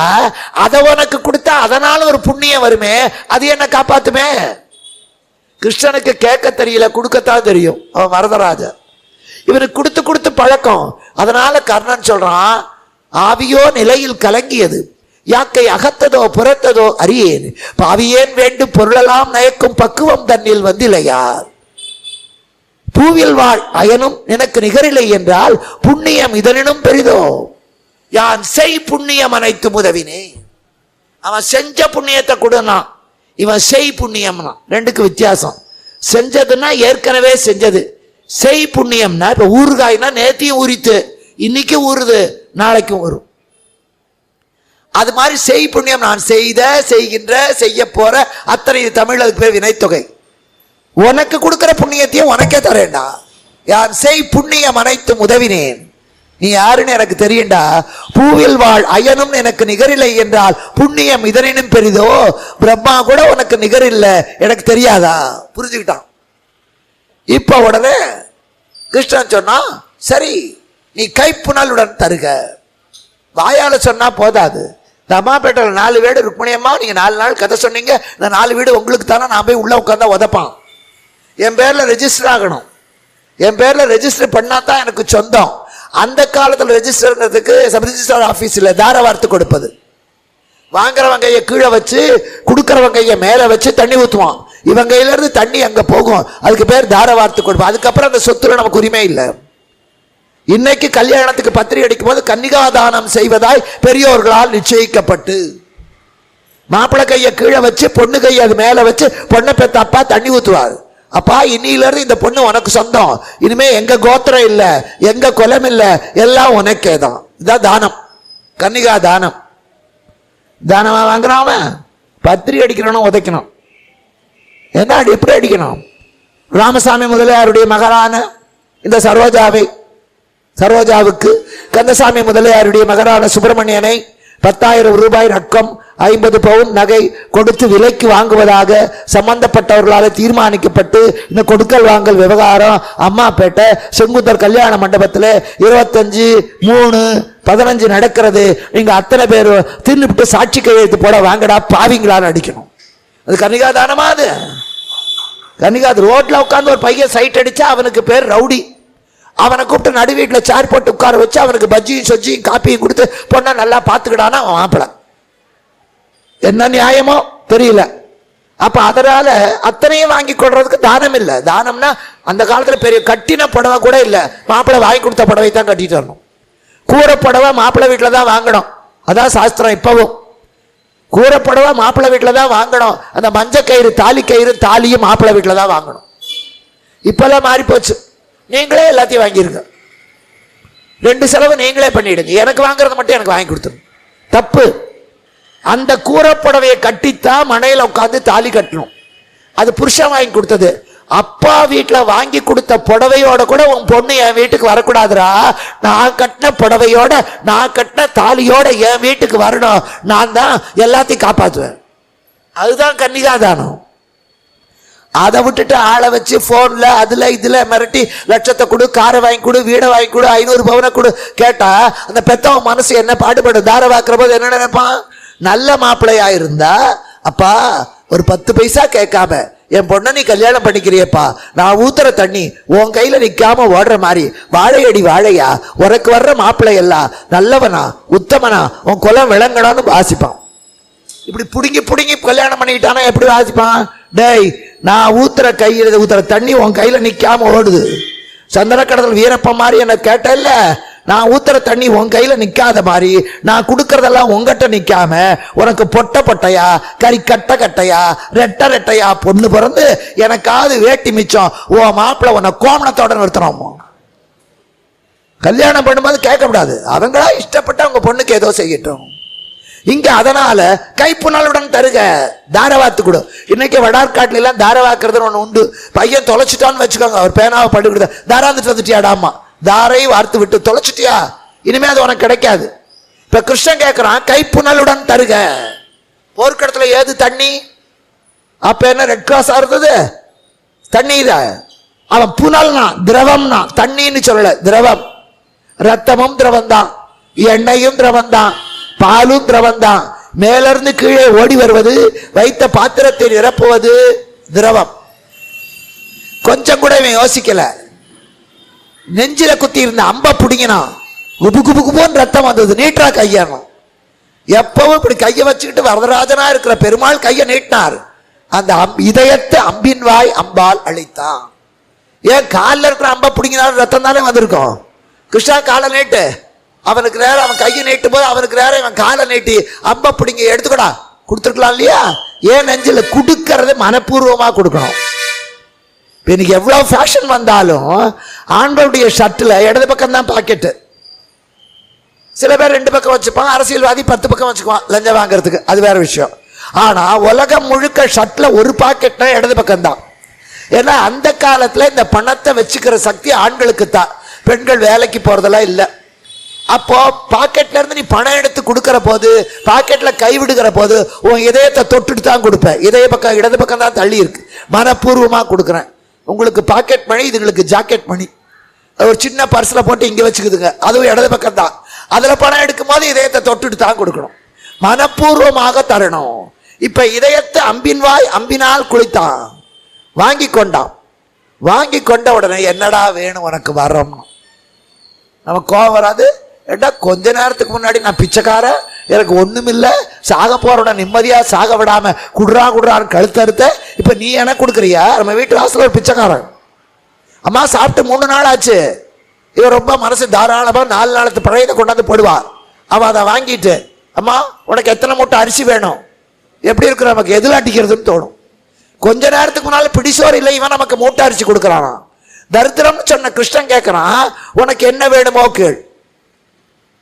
அதை உனக்கு கொடுத்தா அதனால ஒரு புண்ணியம் வருமே, அது என்ன காப்பாத்துமே? கிருஷ்ணனுக்கு கேட்க தெரியல, கொடுக்கத்தான் தெரியும். அவன் வரதராஜர், இவனுக்கு கொடுத்து கொடுத்து பழக்கம். அதனால கர்ணன் சொல்றான், ஆவியோ நிலையில் கலங்கியது, யாக்கை அகத்ததோ புறத்ததோ அறியேன், பாவியேன் வேண்டும் பொருளெல்லாம் நயக்கும் பக்குவம் தன்னில் வந்தில்லையா? பூவில் வாழ் அயனும் எனக்கு நிகரில்லை என்றால் புண்ணியம் இதனினும் பெரிதோ? யான் செய் புண்ணியம் அனைத்து உதவினே. அவன் செஞ்ச புண்ணியத்தை கொடுனா, இவன் செய் புண்ணியம்னா. ரெண்டுக்கு வித்தியாசம். செஞ்சதுன்னா ஏற்கனவே செஞ்சது, செய் புண்ணியம்னா இப்ப ஊறுகாய்னா நேத்தியும் ஊறித்து, இன்னைக்கு ஊறுது, நாளைக்கும் வரும். அது மாதிரி செய் புண்ணியம், நான் செய்த, செய்கின்ற, செய்ய போற அத்தனை தமிழ், அதுக்கு பேர் வினைத்தொகை. உனக்கு கொடுக்கிற புண்ணியத்தையும் உனக்கே தரேன்டா. யான் செய் புண்ணியம் அனைத்தும் உதவினேன். நீ யாருன்னு எனக்கு தெரியும்டா. பூவில் வாழ் அயனும் எனக்கு நிகரில்லை என்றால் புண்ணியம் இதனினும் பெரிதோ? பிரம்மா கூட உனக்கு நிகரில்லை, எனக்கு தெரியாதா? புரிஞ்சுக்கிட்டான். இப்ப உடனே கிருஷ்ணன் சொன்னா, சரி நீ கைப்புணலுடன் தருக. வாயால சொன்னா போதாது. இந்த அம்மாப்பேட்டையில் 4 வீடு ருக்மணியம்மா, நீங்க 4 நாள் கதை சொன்னீங்க, இந்த 4 வீடு உங்களுக்கு தானே, நான் போய் உள்ள உட்காந்தா உதப்பான். என் பேர்ல ரெஜிஸ்டர் ஆகணும், என் பேர்ல ரெஜிஸ்டர் பண்ணா தான் எனக்கு சொந்தம். அந்த காலத்தில் ரெஜிஸ்டர்ங்கிறதுக்கு சப் ரிஜிஸ்டர் ஆஃபீஸில் தார வார்த்து கொடுப்பது. வாங்குறவன் கையை கீழே வச்சு கொடுக்குறவன் கையை மேலே வச்சு தண்ணி ஊற்றுவான். இவன் கையில இருந்து தண்ணி அங்கே போகும், அதுக்கு பேர் தார வார்த்து கொடுப்போம். அதுக்கப்புறம் அந்த சொத்துல நமக்கு உரிமை இல்லை. இன்னைக்கு கல்யாணத்துக்கு பத்திரிகை அடிக்கும் போது கன்னிகாதானம் செய்வதாய் பெரியோர்களால் நிச்சயிக்கப்பட்டு, மாப்பிள்ளை கையை கீழே வச்சு பொண்ணு கையை அது மேல வச்சு பொண்ணை பெத்த அப்பா தண்ணி ஊத்துவார். அப்பா இன்னில இருந்து இந்த பொண்ணு உனக்கு சொந்தம், இனிமே எங்க கோத்திரம் இல்ல, எங்க குலம் இல்ல, எல்லாம் உனக்கே தான். இதான் தானம், கன்னிகா தானம். தானமா வாங்குறான், பத்திரிகை அடிக்கிறவனும் உதைக்கணும். என்ன எப்படி அடிக்கணும்? ராமசாமி முதலியாருடைய மகளான இந்த சரோஜாவுக்கு கந்தசாமி முதலியாருடைய மகனான சுப்பிரமணியனை 10,000 ரூபாய் ரொக்கம் 50 பவுன் நகை கொடுத்து விலைக்கு வாங்குவதாக சம்பந்தப்பட்டவர்களால் தீர்மானிக்கப்பட்டு இந்த கொடுக்கல் வாங்கல் விவகாரம் அம்மாப்பேட்டை செங்குந்தர் கல்யாண மண்டபத்தில் 25/3/15 நடக்கிறது. நீங்க அத்தனை பேர் தின்னுபிட்டு சாட்சி கையெழுத்து போட வாங்கடா பாவிங்களான்னு அடிக்கணும். அது கன்னிகாதானமா? அது கன்னிகாது. ரோட்ல உட்காந்து ஒரு பையன் சைட் அடிச்சா அவனுக்கு பேர் ரவுடி. அவனை கூப்பிட்டு நடு வீட்டில் சேர் போட்டு உட்கார வச்சு அவனுக்கு பஜ்ஜியும் சொஜ்ஜியும் காப்பியும் கொடுத்து பொண்ணை நல்லா பார்த்துக்கிடானா அவன் மாப்பிள்ள. என்ன நியாயமோ தெரியல. அப்ப அதனால அத்தனையும் வாங்கி கொள்றதுக்கு தானம் இல்லை. தானம்னா அந்த காலத்துல பெரிய கட்டின புடவை கூட இல்லை, மாப்பிள்ளை வாங்கி கொடுத்த புடவை தான் கட்டிட்டு வரணும். கூரை புடவை மாப்பிள்ளை வீட்டில் தான் வாங்கணும், அதான் சாஸ்திரம். இப்பவும் கூரை புடவை மாப்பிள்ளை வீட்டில் தான் வாங்கணும். அந்த மஞ்ச கயிறு தாலி கயிறு தாலியும் மாப்பிள்ளை வீட்டில் தான் வாங்கணும். இப்பெல்லாம் மாறி போச்சு. நீங்களே எல்லாத்தையும் வாங்கிருங்க, 2 செலவு நீங்களே பண்ணிடுங்க. எனக்கு வாங்குறது மட்டும் எனக்கு வாங்கி கொடுத்துருங்க. தப்பு. அந்த கூரைப்புடவையை கட்டித்தான் மனையில உட்காந்து தாலி கட்டணும். அது புருஷன் வாங்கி கொடுத்தது. அப்பா வீட்டில் வாங்கி கொடுத்த புடவையோட கூட உன் பொண்ணு என் வீட்டுக்கு வரக்கூடாதுரா. நான் கட்டின புடவையோட நான் கட்டின தாலியோட என் வீட்டுக்கு வரணும். நான் தான் எல்லாத்தையும் காப்பாற்றுவேன். அதுதான் கன்னிகாதானம். அதை விட்டுட்டு ஆளை வச்சு போன்ல அதுல இதுல மிரட்டி லட்சத்தை கொடு, காரை வாங்கி கொடு, வீடை வாங்கி கொடு, 500 பவுனை கொடு கேட்டா அந்த பெத்தவன் மனசு என்ன பாடுபடும்? தார வாக்குற போது என்ன நினைப்பான்? நல்ல மாப்பிள்ளையா இருந்தா அப்பா ஒரு 10 பைசா கேட்காம என் பொண்ணை நீ கல்யாணம் பண்ணிக்கிறியப்பா, நான் ஊத்துற தண்ணி உன் கையில நிக்காம ஓடுற மாதிரி வாழையடி வாழையா, உனக்கு வர்ற மாப்பிள்ளை எல்லாம் நல்லவனா உத்தமனா உன் குலம் விளங்கடான்னு வாசிப்பான். இப்படி புடுங்கி புடுங்கி கல்யாணம் பண்ணிக்கிட்டானா எப்படி வாசிப்பான்? டேய், நான் ஊத்துற கையில் ஊத்துற தண்ணி உன் கையில நிக்காம ஓடுது. சந்தனக்கடல் வீரப்ப மாதிரி என்ன கேட்டல்ல, நான் ஊத்துற தண்ணி உன் கையில நிக்காத மாதிரி நான் கொடுக்கறதெல்லாம் உங்ககிட்ட நிக்காம உனக்கு பொட்ட பொட்டையா கறி கட்ட கட்டையா ரெட்ட ரெட்டையா பொண்ணு பிறந்து எனக்காவது வேட்டி மிச்சம் உன் மாப்பிள்ள உன்னை கோமணத்தோட நிறுத்தணும். கல்யாணம் பண்ணும்போது கேட்கக்கூடாது. அவங்களா இஷ்டப்பட்ட அவங்க பொண்ணுக்கு ஏதோ செய்யட்டும். இங்க அதனால கைப்புணலுடன் தருக, தாரவாத்து கொடு. இன்னைக்கு வடார்காட்டுல எல்லாம் தாரவாக்குறதுன்னு ஒண்ணு உண்டு. பையன் தொலைச்சிட்டான்னு வச்சுக்கோங்க, அவர் பேனாவை படுக்கிட்டு தாராந்துட்டு வந்துட்டியாடாமா, தாரை வார்த்து விட்டு தொலைச்சிட்டியா, இனிமே அது உனக்கு கிடைக்காது. இப்ப கிருஷ்ணன் கேட்கிறான் கைப்புணலுடன் தருக. போர்க்களத்துல ஏது தண்ணி? அப்ப என்ன ரெட் கிராஸ் இருந்தது? தண்ணி தான். அவன் புனல்னா திரவம்னா தண்ணின்னு சொல்லல, திரவம். ரத்தமும் திரவம் தான், எண்ணெயும் திரவம் தான், பாலும் திரவம் தான். மேலிருந்து கீழே ஓடி வருவது, வைத்த பாத்திரத்தை நிரப்புவது திரவம். கொஞ்சம் கூட இவன் யோசிக்கல. நெஞ்சில குத்தி இருந்த அம்ப புடிங்கினா குபு குபு குபுன்னு ரத்தம் வந்தது. நீட்டா கையணும். எப்பவும் இப்படி கையை வச்சுக்கிட்டு வரதராஜனா இருக்கிற பெருமாள் கையை நீட்டினார். அந்த இதயத்தை அம்பின் வாய் அம்பால் அழித்தான். ஏன் காலில் இருக்கிற அம்ப பிடிங்கினாலும் ரத்தம் தானே வந்திருக்கும். கிருஷ்ணா காலை நீட்டு, அவனுக்கு நேரம் அவன் கையை நீட்டும் போது அவனுக்கு நேரம் இவன் காலை நீட்டி அம்ப பிடிங்க எடுத்துக்கடா கொடுத்துருக்கலாம் இல்லையா? ஏன் நெஞ்சில் கொடுக்கறது மனப்பூர்வமா கொடுக்கணும். இன்னைக்கு எவ்வளவு ஃபேஷன் வந்தாலும் ஆண்களுடைய ஷர்ட்ல இடது பக்கம் தான் பாக்கெட்டு. சில பேர் 2 பக்கம் வச்சுப்பான். அரசியல்வாதி 10 பக்கம் வச்சுக்குவான் லஞ்சம் வாங்குறதுக்கு, அது வேற விஷயம். ஆனா உலகம் முழுக்க ஷர்ட்ல ஒரு பாக்கெட்னா இடது பக்கம் தான். ஏன்னா அந்த காலத்துல இந்த பணத்தை வச்சுக்கிற சக்தி ஆண்களுக்கு தான், பெண்கள் வேலைக்கு போறதெல்லாம் இல்லை. அப்போ பாக்கெட்ல இருந்து நீ பணம் எடுத்து கொடுக்கிற போது, பாக்கெட்ல கை விடுகிற போது உன் இதயத்தை தொட்டுட்டு தான் கொடுப்பேன். இதய பக்கம் இடது பக்கம் தான் தள்ளி இருக்கு. மனப்பூர்வமா கொடுக்குறேன். உங்களுக்கு பாக்கெட் மணி, இதுங்களுக்கு ஜாக்கெட் மணி. ஒரு சின்ன பர்ஸ்ல போட்டு இங்க வச்சுக்குதுங்க, அதுவும் இடது பக்கம் தான். அதுல பணம் எடுக்கும் போது இதயத்தை தொட்டுட்டு தான் கொடுக்கணும், மனப்பூர்வமாக தரணும். இப்ப இதயத்தை அம்பின் வாய் அம்பினால் குளித்தான், வாங்கி கொண்டான். வாங்கி கொண்ட உடனே என்னடா வேணும் உனக்கு வரோம், நமக்கு கோபம் வராது. ஏட்டா கொஞ்ச நேரத்துக்கு முன்னாடி நான் பிச்சைக்கார, எனக்கு ஒண்ணும் இல்லை, சாக போறோட நிம்மதியா சாக விடாம குடுறான்னு கழுத்தறுத்த, இப்ப நீ எனக்கு கொடுக்குறியா? நம்ம வீட்டு வாசல ஒரு பிச்சைக்காரன், அம்மா சாப்பிட்டு 3 நாள் ஆச்சு, இவன் ரொம்ப மனசு தாராளமா 4 நாளத்து பழையதை கொண்டாந்து போடுவான். அவன் அதை வாங்கிட்டு, அம்மா உனக்கு எத்தனை மூட்டை அரிசி வேணும், எப்படி இருக்கிற நமக்கு எதில் அடிக்கிறதுன்னு தோணும். கொஞ்ச நேரத்துக்கு முன்னால பிடிசோர் இல்லை, இவன் நமக்கு மூட்டை அரிசி கொடுக்குறானா. தரித்திரம்னு சொன்ன கிருஷ்ணன் கேட்கிறான், உனக்கு என்ன வேணுமோ கேள்,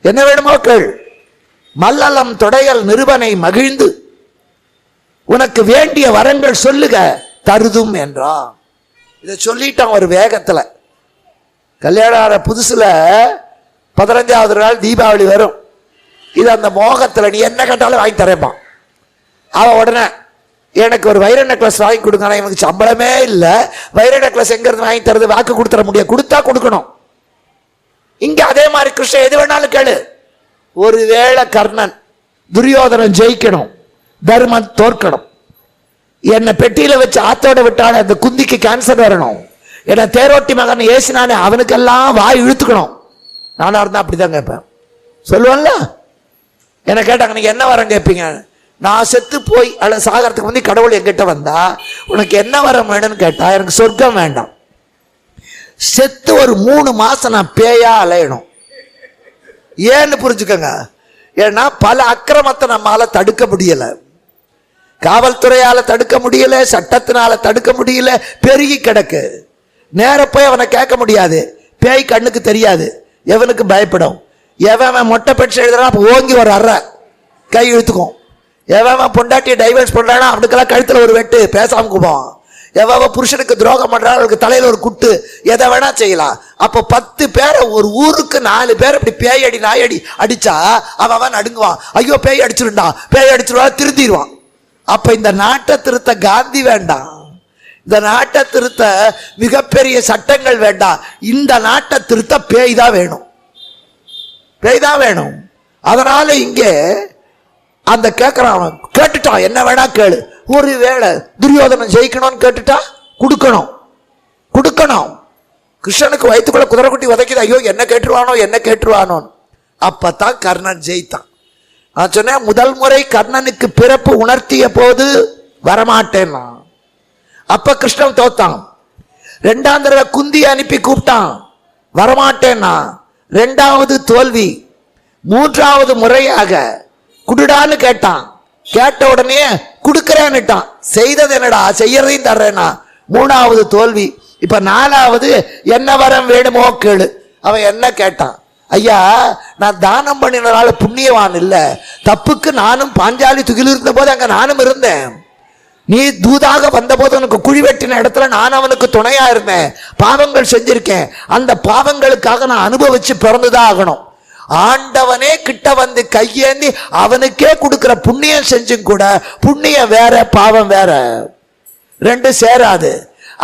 என்ன வேணுமோ கேள். மல்லலம் தொடையல் நிருபனை மகிழ்ந்து உனக்கு வேண்டிய வரங்கள் சொல்லுக தருதும் என்றான். இதை சொல்லிட்டான் ஒரு வேகத்துல. கல்யாணம் ஆன புதுசுல 15வது நாள் தீபாவளி வரும். இது அந்த மோகத்துல நீ என்ன கேட்டாலும் வாங்கி தரேப்பான். அவன் உடனே எனக்கு ஒரு வைர நெக்லஸ் வாங்கி கொடுங்க, எனக்கு சம்பளமே இல்லை, வைர நெக்லஸ் எங்க இருந்து வாங்கி தரது, வாக்கு கொடுத்துட முடியாது, கொடுத்தா கொடுக்கணும். இங்க அதே மாதிரி கிருஷ்ணன் எது வேணாலும் கேளு. ஒருவேளை கர்ணன் துரியோதனன் ஜெயிக்கணும், தர்மன் தோற்கணும், என்னை பெட்டியில வச்சு ஆத்தோட விட்டான அந்த குந்திக்கு கேன்சர் வரணும், என்ன தேரோட்டி மகன் ஏசினானே அவனுக்கெல்லாம் வாய் இழுத்துக்கணும். நானா இருந்தா அப்படிதான் கேட்பேன். சொல்லுவான்ல, என்ன கேட்டாங்க நீங்க என்ன வரம் கேட்பீங்க, நான் செத்து போய் அல்ல சாகரத்துக்கு வந்து கடவுள் என்கிட்ட வந்தா உனக்கு என்ன வரம் வேணும்னு கேட்டா எனக்கு சொர்க்கம் வேண்டாம், செத்து ஒரு 3 மாசம் நான் பேயா அலையணும். ஏன்னு புரிஞ்சுக்கங்க. ஏன்னா பல அக்கிரமத்தை நம்மால தடுக்க முடியல, காவல்துறையால தடுக்க முடியல, சட்டத்தினால தடுக்க முடியல, பெருகி கிடக்கு. நேர போய் அவனை கேட்க முடியாது, பேய் கண்ணுக்கு தெரியாது, எவனுக்கு பயப்படும். எவன் மொட்டை பெற்று எழுதுறான் ஓங்கி ஒரு அற கை இழுத்துக்கும். எவன் பொண்டாட்டியை டைவர்ஸ் பண்றானா அவனுக்கெல்லாம் கழுத்துல ஒரு வெட்டு பேசாம குப்போம். எவ புருஷனுக்கு துரோகம் பண்றான் அவனுக்கு தலையில ஒரு குட்டு, எதை வேணா செய்யலாம். அப்போ 10 பேரை ஒரு ஊருக்கு 4 பேர் இப்படி பேய் அடி நாய் அடி அடிச்சா அவன் நடுங்குவான், ஐயோ பேய் அடிச்சிருந்தா, பேய் அடிச்சிருவா, திருந்திடுவான். அப்ப இந்த நாட்டை திருத்த காந்தி வேண்டாம், இந்த நாட்டை திருத்த மிகப்பெரிய சட்டங்கள் வேண்டாம், இந்த நாட்டை திருத்த பேய் தான் வேணும், பேய் தான் வேணும். அதனால இங்கே அந்த கேட்கிறான், கேட்டுட்டான் என்ன வேணா கேளு. ஒருவேளை துரியோதனன் ஜெயிக்கணும்னு கேட்டுட்டா கொடுக்கணும், கொடுக்கணும். கிருஷ்ணனுக்கு வயிற்றுக்குள்ள குதிரைக்குட்டி உதைக்குது, ஐயோ என்ன கேட்டுருவானோ என்ன கேட்டுருவானோ. அப்பதான் கர்ணன் ஜெயித்தான். நான் சொன்னேன் முதல் முறை கர்ணனுக்கு பிறப்பு உணர்த்திய போது வரமாட்டேன்னா, அப்ப கிருஷ்ணன் தோத்தான். 2ஆம் தடவை குந்தி அனுப்பி கூப்பிட்டான், வரமாட்டேன்னா 2வது தோல்வி. 3வது முறையாக குடுடான்னு கேட்டான், கேட்ட உடனே குடுக்கிறேன்னுட்டான். செய்தது என்னடா, செய்யறதையும் தர்றேன்னா. 3வது தோல்வி. இப்ப 4வது என்ன வரம் வேணுமோ கேளு. அவன் என்ன கேட்டான், ஐயா நான் தானம் பண்ணினால புண்ணியவான் இல்ல, தப்புக்கு நானும் பாஞ்சாலி துகில் இருந்த போது அங்க நானும் இருந்தேன், நீ தூதாக வந்த போது உனக்கு குழி வெட்டின இடத்துல நான் அவனுக்கு துணையா இருந்தேன், பாவங்கள் செஞ்சிருக்கேன், அந்த பாவங்களுக்காக நான் அனுபவிச்சு பிறந்துதான் ஆகணும். ஆண்டவனே கிட்ட வந்து கையேந்தி அவனுக்கே கொடுக்கிற புண்ணியம் செஞ்சும் கூட புண்ணியம் வேற பாவம் வேற, 2 சேராது.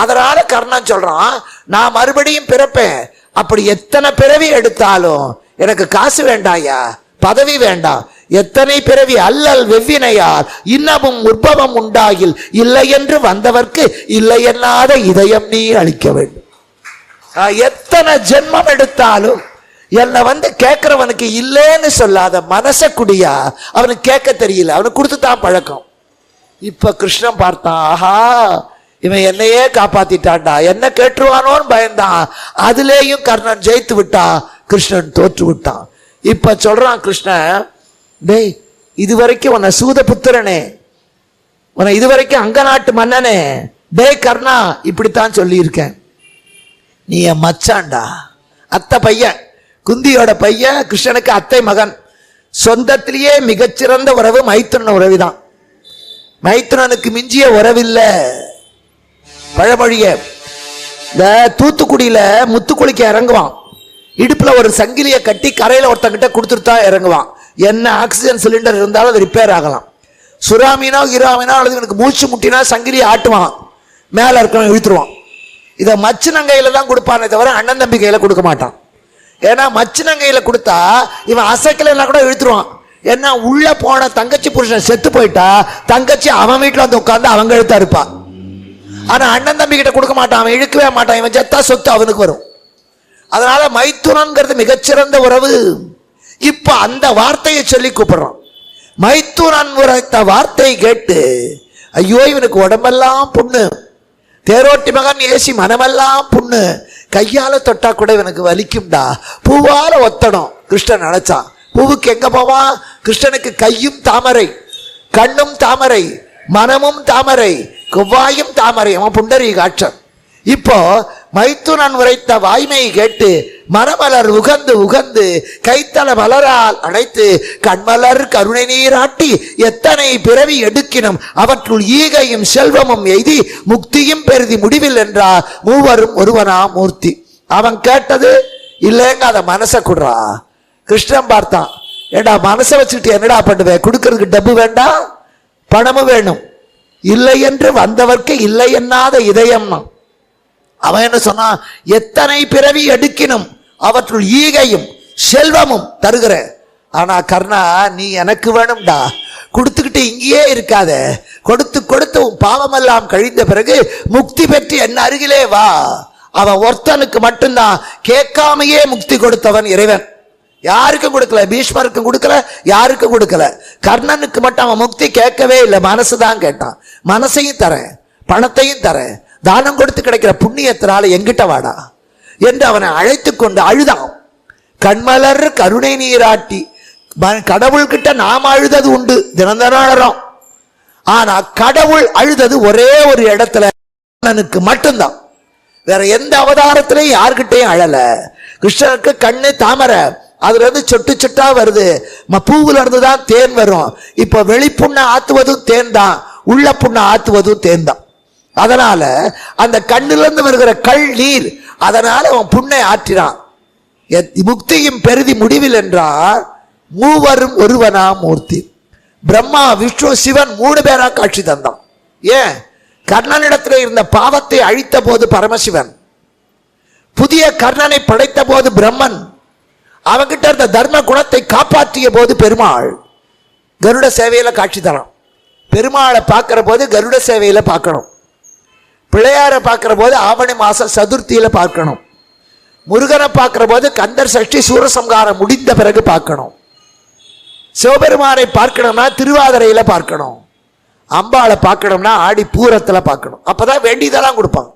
அதனால கர்ணன் சொல்றான், நான் மறுபடியும் பிறப்பேன், அப்படி எத்தனை பிறவி எடுத்தாலும் எனக்கு காசு வேண்டாயா, பதவி வேண்டாம், எத்தனை பிறவி அல்லல் வெவ்வினையால் இன்னமும் உற்பவம் உண்டாகில் இல்லை என்று வந்தவர்க்கு இல்லை என்னாத இதயம் நீ அளிக்க வேண்டும். எத்தனை ஜென்மம் எடுத்தாலும் என்னை வந்து கேட்கிறவனுக்கு இல்லைன்னு சொல்லாத மனச குடியா, அவனுக்கு கேட்க தெரியல, அவனுக்கு கொடுத்துதான் பழக்கம். இப்ப கிருஷ்ணன் பார்த்தான், ஆஹா இவன் என்னையே காப்பாத்திட்டான்டா, என்ன கேட்டுருவானோன்னு பயந்தான். அதுலேயும் கர்ணன் ஜெயித்து விட்டான், கிருஷ்ணன் தோற்று விட்டான். இப்ப சொல்றான் கிருஷ்ணன், டேய் இதுவரைக்கும் உன்னை சூத புத்திரனே, உன்னை இதுவரைக்கும் அங்க நாட்டு மன்னனே, டேய் கர்ணா இப்படித்தான் சொல்லியிருக்கேன், நீ என் மச்சான்டா, அத்தை பையன், குந்தியோட பையன், கிருஷ்ணனுக்கு அத்தை மகன். சொந்தத்திலேயே மிகச்சிறந்த உறவு மைத்துன உறவுதான், மைத்துனனுக்கு மிஞ்சிய உறவில்லை. பழமொழிய இந்த தூத்துக்குடியில முத்துக்குளிக்க இறங்குவான், இடுப்புல ஒரு சங்கிலிய கட்டி கரையில ஒருத்தங்கிட்ட கொடுத்துட்டு தான் இறங்குவான். என்ன ஆக்சிஜன் சிலிண்டர் இருந்தாலும் அது ரிப்பேர் ஆகலாம். சுறாமீனோ இராமீனோ அல்லது இவனுக்கு மூச்சு முட்டினா சங்கிலியை ஆட்டுவான், மேல இருக்கவன் இழுத்துருவான். இதை மச்சினங்கையில தான் கொடுப்பானே தவிர அண்ணன் தம்பி கையில கொடுக்க மாட்டான். ஏன்னா மச்சினங்கையில கொடுத்தா இவன் அசைக்கலைன்னா கூட இழுத்துருவான். ஏன்னா உள்ள போன தங்கச்சி புருஷன் செத்து போயிட்டா தங்கச்சி அவன் வீட்டுல வந்து உட்காந்து அவங்க எழுத்தா இருப்பான். ஆனா அண்ணன் தம்பி கிட்ட கொடுக்க மாட்டான், அவன் இழுக்கவே மாட்டான், இவன் செத்தா சொத்து அவனுக்கு வரும். அதனால மைத்துனன்கிறது மிகச்சிறந்த உறவு. இப்ப அந்த வார்த்தையை சொல்லி கூப்பிடுறான். மைத்துனன் உரைத்த வார்த்தை கேட்டு ஐயோ இவனுக்கு உடம்பெல்லாம் புண்ணு, தேரோட்டி மகன் ஏசி மனமெல்லாம் புண்ணு, கையால தொட்டா கூட இவனுக்கு வலிக்கும்டா, பூவால ஒத்தணும். கிருஷ்ணன் நினைச்சான், பூவுக்கு எங்க போவான்? கிருஷ்ணனுக்கு கையும் தாமரை, கண்ணும் தாமரை, மனமும் தாமரை, கொவ்வாயும் தாமரை, அவன் புண்டரீகாட்சன். இப்போ மைத்துனன் உரைத்த வாய்மை கேட்டு மரமலர் உகந்து உகந்து கைத்தல மலரால் அணைத்து கண்மலர் கருணை நீராட்டி எத்தனை பிறவி எடுக்கினும் அவற்றுள் ஈகையும் செல்வமும் எய்தி முக்தியும் பெருதி முடிவில் என்றார் மூவரும் ஒருவனா மூர்த்தி. அவன் கேட்டது இல்லைங்க, அதை மனசை குடுறா. கிருஷ்ணன் பார்த்தான், ஏண்டா மனசை வச்சுக்கிட்டு என்னடா பண்ணுவேன், கொடுக்கறதுக்கு டப்பு வேண்டாம், பணமும் வேணும், இல்லை என்று வந்தவர்க்கு இல்லை என்னாத இதயம். அவன் என்ன சொன்னான், எத்தனை பிறவி எடுக்கினும் அவற்றுள் ஈகையும் செல்வமும் தருகிற. ஆனா கர்ணா, நீ எனக்கு வேணும்டா, கொடுத்துக்கிட்டு இங்கேயே இருக்காத, கொடுத்து கொடுத்து பாவமெல்லாம் கழிந்த பிறகு முக்தி பெற்று என்ன அருகிலே வா. அவன் ஒருத்தனுக்கு மட்டும்தான் கேட்காமையே முக்தி கொடுத்தவன் இறைவன். யாருக்கும் கொடுக்கல, பீஷ்மருக்கும் கொடுக்கல, யாருக்கும் கொடுக்கல. கர்ணனுக்கு மட்டும் அவன் முக்தி கேட்கவே இல்லை, மனசுதான் கேட்டான். மனசையும் தரேன், பணத்தையும் தரேன், தானம் கொடுத்து கிடைக்கிற புண்ணியத்தினால எங்கிட்ட வாடா என்று அவனை அழைத்து கொண்டு அழுதான். கண்மலர் கருணை நீராட்டி. கடவுள்கிட்ட நாம் அழுதது உண்டு, தினந்தனம் அழறோம். ஆனா கடவுள் அழுதது ஒரே ஒரு இடத்துல, கண்ணனுக்கு மட்டும்தான். வேற எந்த அவதாரத்திலையும் யாருக்கிட்டையும் அழல. கிருஷ்ணனுக்கு கண்ணு தாமரை, அதுல இருந்து சொட்டு சொட்டா வருது, பூவுல இருந்து தான் தேன் வரும். இப்ப வெளிப்புண்ண ஆத்துவதும் தேன் தான், உள்ள புண்ண ஆத்துவதும் தேன் தான். அதனால அந்த கண்ணுல இருந்து வருகிற கல் நீர், அதனால அவன் புண்ணை ஆற்றினான். முக்தியும் பெருதி முடிவில் என்றார் மூவரும் ஒருவனா மூர்த்தி. பிரம்மா விஷ்ணு சிவன் 3 பேரா காட்சி தந்தான். ஏன்? கர்ணனிடத்தில் இருந்த பாவத்தை அழித்த போது பரமசிவன், புதிய கர்ணனை படைத்த போது பிரம்மன், அவங்கிட்ட இருந்த தர்ம குணத்தை காப்பாற்றிய போது பெருமாள். கருட சேவையில காட்சி தரான். பெருமாளை பார்க்கிற போது கருட சேவையில பார்க்கணும். பிள்ளையாரை பார்க்கிற போது ஆவணி மாச சதுர்த்தியில பார்க்கணும். முருகனை பார்க்கிற போது கந்தர் சஷ்டி சூரசம்ஹாரம் முடிந்த பிறகு பார்க்கணும். சிவபெருமானை பார்க்கணும்னா திருவாதிரையில பார்க்கணும். அம்பாளை பார்க்கணும்னா ஆடி பூரத்தில் பார்க்கணும். அப்பதான் வேண்டியதெல்லாம் கொடுப்பாங்க.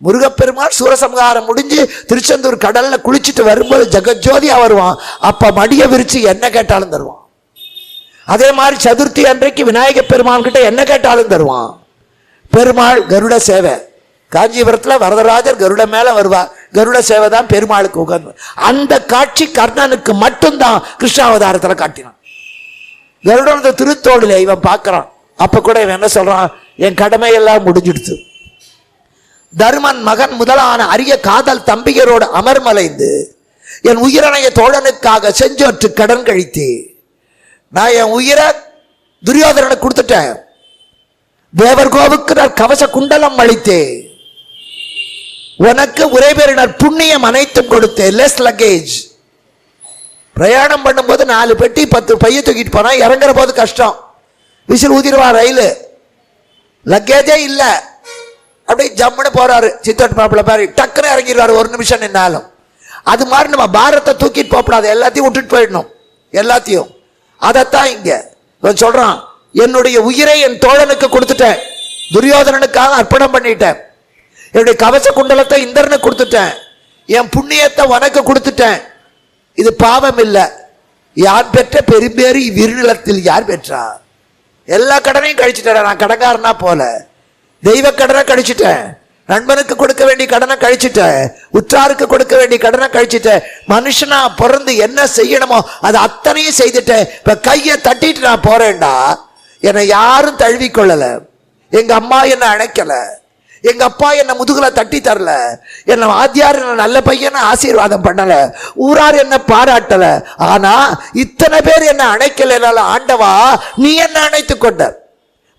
முருகப்பெருமாள் சூரசம்ஹாரம் முடிஞ்சு திருச்செந்தூர் கடல்ல குளிச்சுட்டு வரும்போது ஜெகஜோதியா வருவான். அப்ப மடிய விரிச்சு என்ன கேட்டாலும் தருவான். அதே மாதிரி சதுர்த்தி அன்றைக்கு விநாயக பெருமான் கிட்ட என்ன கேட்டாலும் தருவான். பெருமாள் கருட சேவை. காஞ்சிபுரத்தில் வரதராஜர் கருட மேல வருவார். கருட சேவை தான் பெருமாளுக்கு உகந்து. அந்த காட்சி கர்ணனுக்கு மட்டும்தான் கிருஷ்ணாவதாரத்தில் காட்டினான். கருடன் திருத்தோளில இவன் பார்க்கிறான். அப்ப கூட இவன் என்ன சொல்றான், என் கடமையெல்லாம் முடிஞ்சிடுச்சு. தர்மன் மகன் முதலான அரிய காதல் தம்பியரோடு அமர்மலைந்து என் உயிரணைய தோழனுக்காக செஞ்சோற்று கடன் கழித்தே. நான் என் உயிரை துரியோதனனுக்கு கொடுத்துட்டேன். தேவர்கோவுக்கு நான் கவச குண்டலம் அளித்தே. உனக்கு உரைபெறினர் புண்ணியம் அனைத்தும் கொடுத்தேன். Less luggage. பிரயாணம் பண்ணும்போது 4 பெட்டி 10 பைய தூக்கிட்டு போனா இறங்குற போது கஷ்டம். Whistle ஊதிடுவான் rail. லக்கேஜே இல்லை, அப்படியே ஜம்முன்னு போறாரு. சித்தோட்டு மாப்பிள்ள பாரு டக்குன்னு இறங்கிடுவாரு 1 நிமிஷம் நின்னாலும். அது மாதிரி நம்ம பாரத்தை தூக்கிட்டு போகக்கூடாது, எல்லாத்தையும் விட்டுட்டு போயிடணும். எல்லாத்தையும். அதைத்தான் இங்க இவன் சொல்றான், என்னுடைய உயிரை என் தோழனுக்கு கொடுத்துட்டேன், துரியோதனனுக்காக அர்ப்பணம் பண்ணிட்டேன். என்னுடைய கவச குண்டலத்தை இந்திரனுக்கு கொடுத்துட்டேன், என் புண்ணியத்தை உனக்கு கொடுத்துட்டேன். இது பாவம் இல்லை. யார் பெற்ற பெரும்பேறு இவ்விருநிலத்தில் யார் பெற்றார்? எல்லா கடனையும் கழிச்சுட்டேன். நான் கடன்காரனா போல தெய்வ கடனை கழிச்சுட்டேன், நண்பனுக்கு கொடுக்க வேண்டிய கடனை கழிச்சுட்டேன், உற்றாருக்கு கொடுக்க வேண்டிய கடனை கழிச்சுட்டேன். மனுஷனா பிறந்து என்ன செய்யணுமோ அது அத்தனையும் செய்துட்டேன். இப்ப கையை தட்டிட்டு நான் போறேன்டா. என்னை யாரும் தழுவி கொள்ளல, எங்க அம்மா என்னை அணைக்கல, எங்க அப்பா என்ன முதுகுல தட்டி தரல, என்ன வாத்தியார் என்ன நல்ல பையனை ஆசீர்வாதம் பண்ணல, ஊரார் என்ன பாராட்டல. ஆனா இத்தனை பேர் என்ன அணைக்கல. ஆண்டவா, நீ என்ன அணைத்து கொண்ட.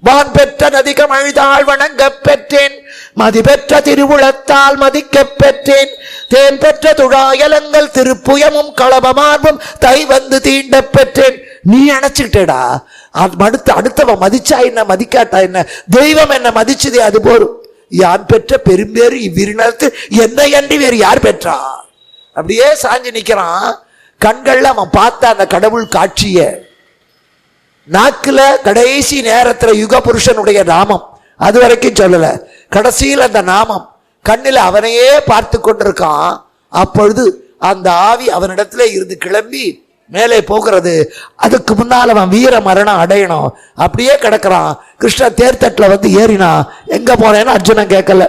வான் பெற்ற நதிகம் அழுதாள் வணங்க பெற்றேன், மதி பெற்ற திருவுளத்தால் மதிக்க பெற்றேன், தேன் பெற்ற துழாயலங்கள் திருப்புயமும் களபமார்பும் தை வந்து தீண்ட பெற்றேன். நீ அணைச்சுக்கிட்டேடா. அடுத்தவன் மதிச்சா என்ன, மதிக்காட்டா என்ன, தெய்வம் என்ன மதிச்சதே அது போரும். யான் பெற்ற பெரும்பேறு இவ்விருநத்து என்னை அன்றி வேறு யார் பெற்றா? அப்படியே சாஞ்சு நிக்கிறான். கண்கள்ல அவன் பார்த்த அந்த கடவுள் காட்சிய, நாக்குல கடைசி நேரத்துல யுக புருஷனுடைய நாமம் அது வரைக்கும் சொல்லல, கடைசியில் அந்த நாமம் கண்ணில் அவனையே பார்த்து கொண்டிருக்கான். அப்பொழுது அந்த ஆவி அவனிடத்துல இருந்து கிளம்பி மேலே போகிறது. அதுக்கு முன்னால் அவன் வீர மரணம் அடையணும். அப்படியே கிடக்கிறான். கிருஷ்ண தேர்தட்டில் வந்து ஏறினா. எங்க போனேன்னு அர்ஜுனன் கேட்கல.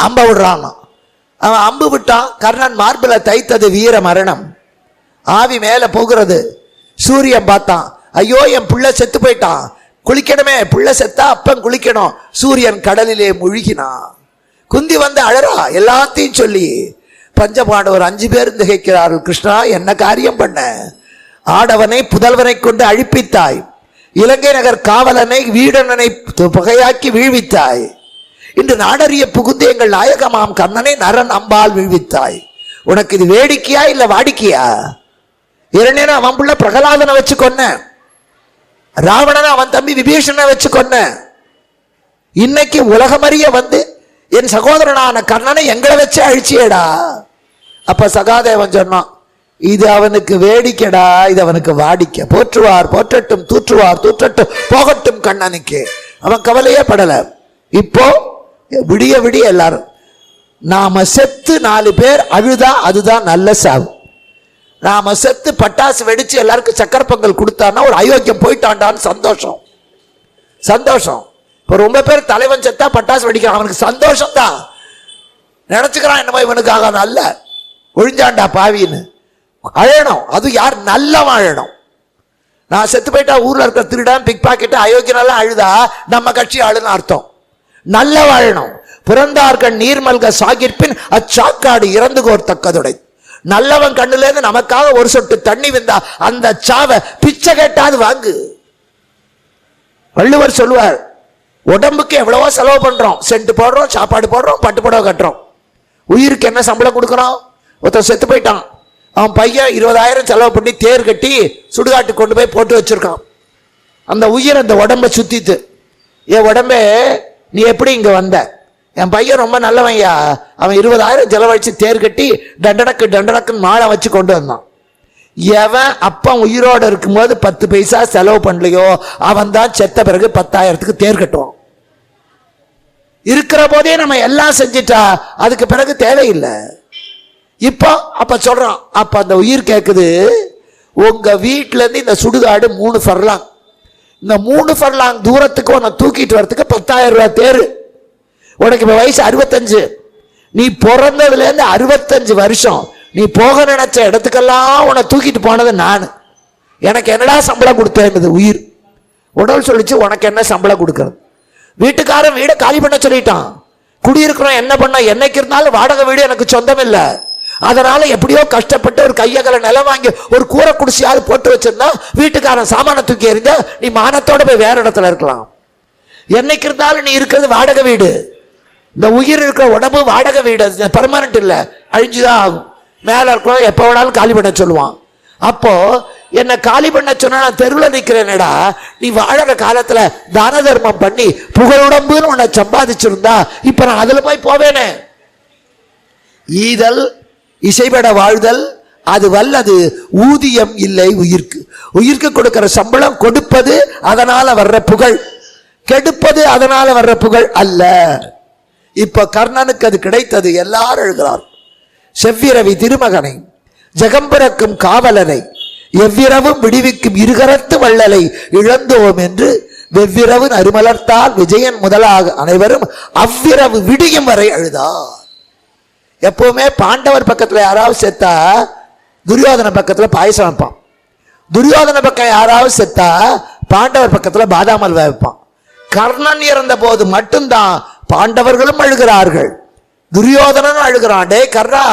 அம்ப விடுறான். அவன் அம்பு விட்டான், கர்ணன் மார்பில் தைத்தது வீர மரணம். ஆவி மேலே போகிறது. சூரியன் பார்த்தான், ஐயோ என் புள்ள செத்து போயிட்டான், குளிக்கணுமே, புள்ள செத்தா அப்பன் குளிக்கணும். சூரியன் கடலிலே முழுகினான். குந்தி வந்து அழறா எல்லாத்தையும் சொல்லி. பஞ்சபாண்டவர் 5 பேர் திகைக்கிறார்கள். கிருஷ்ணா என்ன காரியம் பண்ண? ஆடவனை புதல்வனை கொண்டு அழிப்பித்தாய், இலங்கை நகர் காவலனை வீடனனை பகையாக்கி வீழ்வித்தாய், இன்று நாடறிய புகுந்து எங்கள் நாயகமாம் கர்ணனை நரன் அம்பால் வீழ்வித்தாய். உனக்கு இது வேடிக்கையா இல்ல வாடிக்கையா? இரண்டேன அவன் புள்ள பிரகலாதனை வச்சு கொன்ன, ராவணனை அவன் தம்பி விபீஷணனை வச்சு கொன்ன. இன்னைக்கு உலகமறிய வந்து என் சகோதரனான கர்ணனை எங்களை வச்சு அழிச்சியடா. அப்ப சகாதேவன் சொன்னான், இது அவனுக்கு வேடிக்கைடா, இது அவனுக்கு வாடிக்கை. போற்றுவார் போற்றட்டும், தூற்றுவார் தூற்றட்டும், போகட்டும் கண்ணனுக்கு. அவன் கவலையே படல. இப்போ விடிய விடிய எல்லாரும் நாம செத்து 4 பேர் அழுதா அதுதான் நல்ல சாவு. நாம செத்து பட்டாசு வெடிச்சு எல்லாருக்கும் சக்கர பொங்கல் கொடுத்தான்னா ஒரு அயோக்கியம் போயிட்டான்டான்னு சந்தோஷம். சந்தோஷம். இப்போ ரொம்ப பேர் தலைவன் செத்தா பட்டாசு வெடிக்கிறான், அவனுக்கு சந்தோஷம் தான். நினைச்சுக்கிறான் என்னமோ இவனுக்காக நல்ல ஒழிஞ்சாண்டா பாவின்னு. அழணும். அது யார்? நல்லவன் அழணும். நான் செத்து போயிட்டா ஊர்ல இருக்கிற திருடன் பிக் பாக்கெட் அயோக்கியனால அழுதா நம்ம கட்சி ஆளுன்னு அர்த்தம். நல்ல வாழணும். பிறந்தார்கள் நீர்மல்க சாகிற்பின் அச்சாக்காடு இறந்துகோர் தக்கதுடை. நல்லவன் கண்ணுல இருந்து நமக்காக ஒரு சொட்டு தண்ணி வந்தா அந்த சாவை பிச்சை கேட்டாது வாங்கு. வள்ளுவர் சொல்லுவார், உடம்புக்கு எவ்வளவோ செலவு பண்றோம், சென்ட் போடுறோம், சாப்பாடு போடுறோம், பட்டு புடவை கட்டுறோம். உயிருக்கு என்ன சம்பளம் கொடுக்குறோம்? ஒருத்தன் செத்து போயிட்டான், அவன் பையன் 20,000 செலவு பண்ணி தேர் கட்டி சுடுகாட்டு கொண்டு போய் போட்டு வச்சிருக்கான். அந்த உயிர் அந்த உடம்பை சுத்தித்து, என் உடம்பே நீ எப்படி இங்க வந்த? என் பையன் ரொம்ப நல்லவன்யா, அவன் 20,000 செலவழிச்சு தேர் கட்டி டண்டடக்கு டண்டடக்குன்னு மாலை வச்சு கொண்டு வந்தான். எவன் அப்பன் உயிரோடு இருக்கும்போது 10 பைசா செலவு பண்ணலையோ அவன் தான் செத்த பிறகு 10,000க்கு தேர் கட்டுவான். இருக்கிற போதே நம்ம எல்லாம் செஞ்சிட்டா அதுக்கு பிறகு தேவையில்லை. இப்போ அப்ப சொல்றான், அப்ப அந்த உயிர் கேட்குது, உங்க வீட்டுல இருந்து இந்த சுடுகாடு 3 ஃபர்லாங், இந்த 3 ஃபர்லாங் தூரத்துக்கு உன்னை தூக்கிட்டு வரதுக்கு 10,000 ரூபாய் தேரு. உனக்கு இப்ப வயசு 65, நீ பிறந்ததுல இருந்து 65 வருஷம் நீ போக நினைச்ச இடத்துக்கெல்லாம் உன்னை தூக்கிட்டு போனது நான். எனக்கு என்னடா சம்பளம் கொடுத்தேன் உயிர். உடல் சொல்லிச்சு, உனக்கு என்ன சம்பளம் கொடுக்கறது? வீட்டுக்காரன் வீடை காலி பண்ண சொல்லிட்டான். குடியிருக்கிறோம் என்ன பண்ண, என்னைக்கு இருந்தாலும் வாடகை வீடு எனக்கு சொந்தம் இல்லை. அதனால எப்படியோ கஷ்டப்பட்டு ஒரு கையகல நிலம் வாங்கி ஒரு கூரை குடிசையாவது போட்டு வச்சிருந்தா வீட்டுக்காரன் சாமான தூக்கி எறிஞ்சா நீ மானத்தோட போய் வேற இடத்துல இருக்கலாம். என்னைக்கு இருந்தாலும் நீ இருக்கிறது வாடகை வீடு. இந்த உயிர் இருக்கிற உடம்பு வாடகை வீடு, பெர்மனன்ட் இல்லை, அழிஞ்சுதான் ஆகும். மேல இருக்கிறோம் எப்போ வேணாலும் காலி பண்ண சொல்லுவான். அப்போ என்ன காலி பண்ண சொன்னா நான் தெருவில் நிற்கிறேனடா. நீ வாழற காலத்துல தான தர்மம் பண்ணி புகழுடம்புன்னு உன்னை சம்பாதிச்சிருந்தா இப்ப நான் அதுல போய் போவேனே. ஈதல் இசைபட வாழ்தல் அது வல்லது, ஊதியம் இல்லை உயிர்க்கு. உயிர்க்கு கொடுக்கிற சம்பளம் கொடுப்பது அதனால வர்ற புகழ், கெடுப்பது அதனால வர்ற புகழ் அல்ல. இப்ப கர்ணனுக்கு அது கிடைத்தது. எல்லாரும் எழுதுகிறார், செவ்விரவி திருமகனை ஜெகம்பிறக்கும் காவலனை எவ்விரவும் விடுவிக்கும் இருகரத்து வள்ளலை இழந்தோம் என்று வெவ்விரவு அருமலர்த்தால் விஜயன் முதலாக அனைவரும் அவ்விரவு விடியும் வரை அழுதார். எப்பவுமே பாண்டவர் பக்கத்துல யாராவது செத்தா துரியோதன பக்கத்துல பாயசம் வைப்பான். துரியோதன பக்கம் யாராவது செத்தா பாண்டவர் பக்கத்துல பாதாம் அல்வா வைப்பான். கர்ணன் இறந்த போது மட்டும்தான் பாண்டவர்களும் அழுகிறார்கள், துரியோதனனும் அழுகிறான். டே கர்ணா,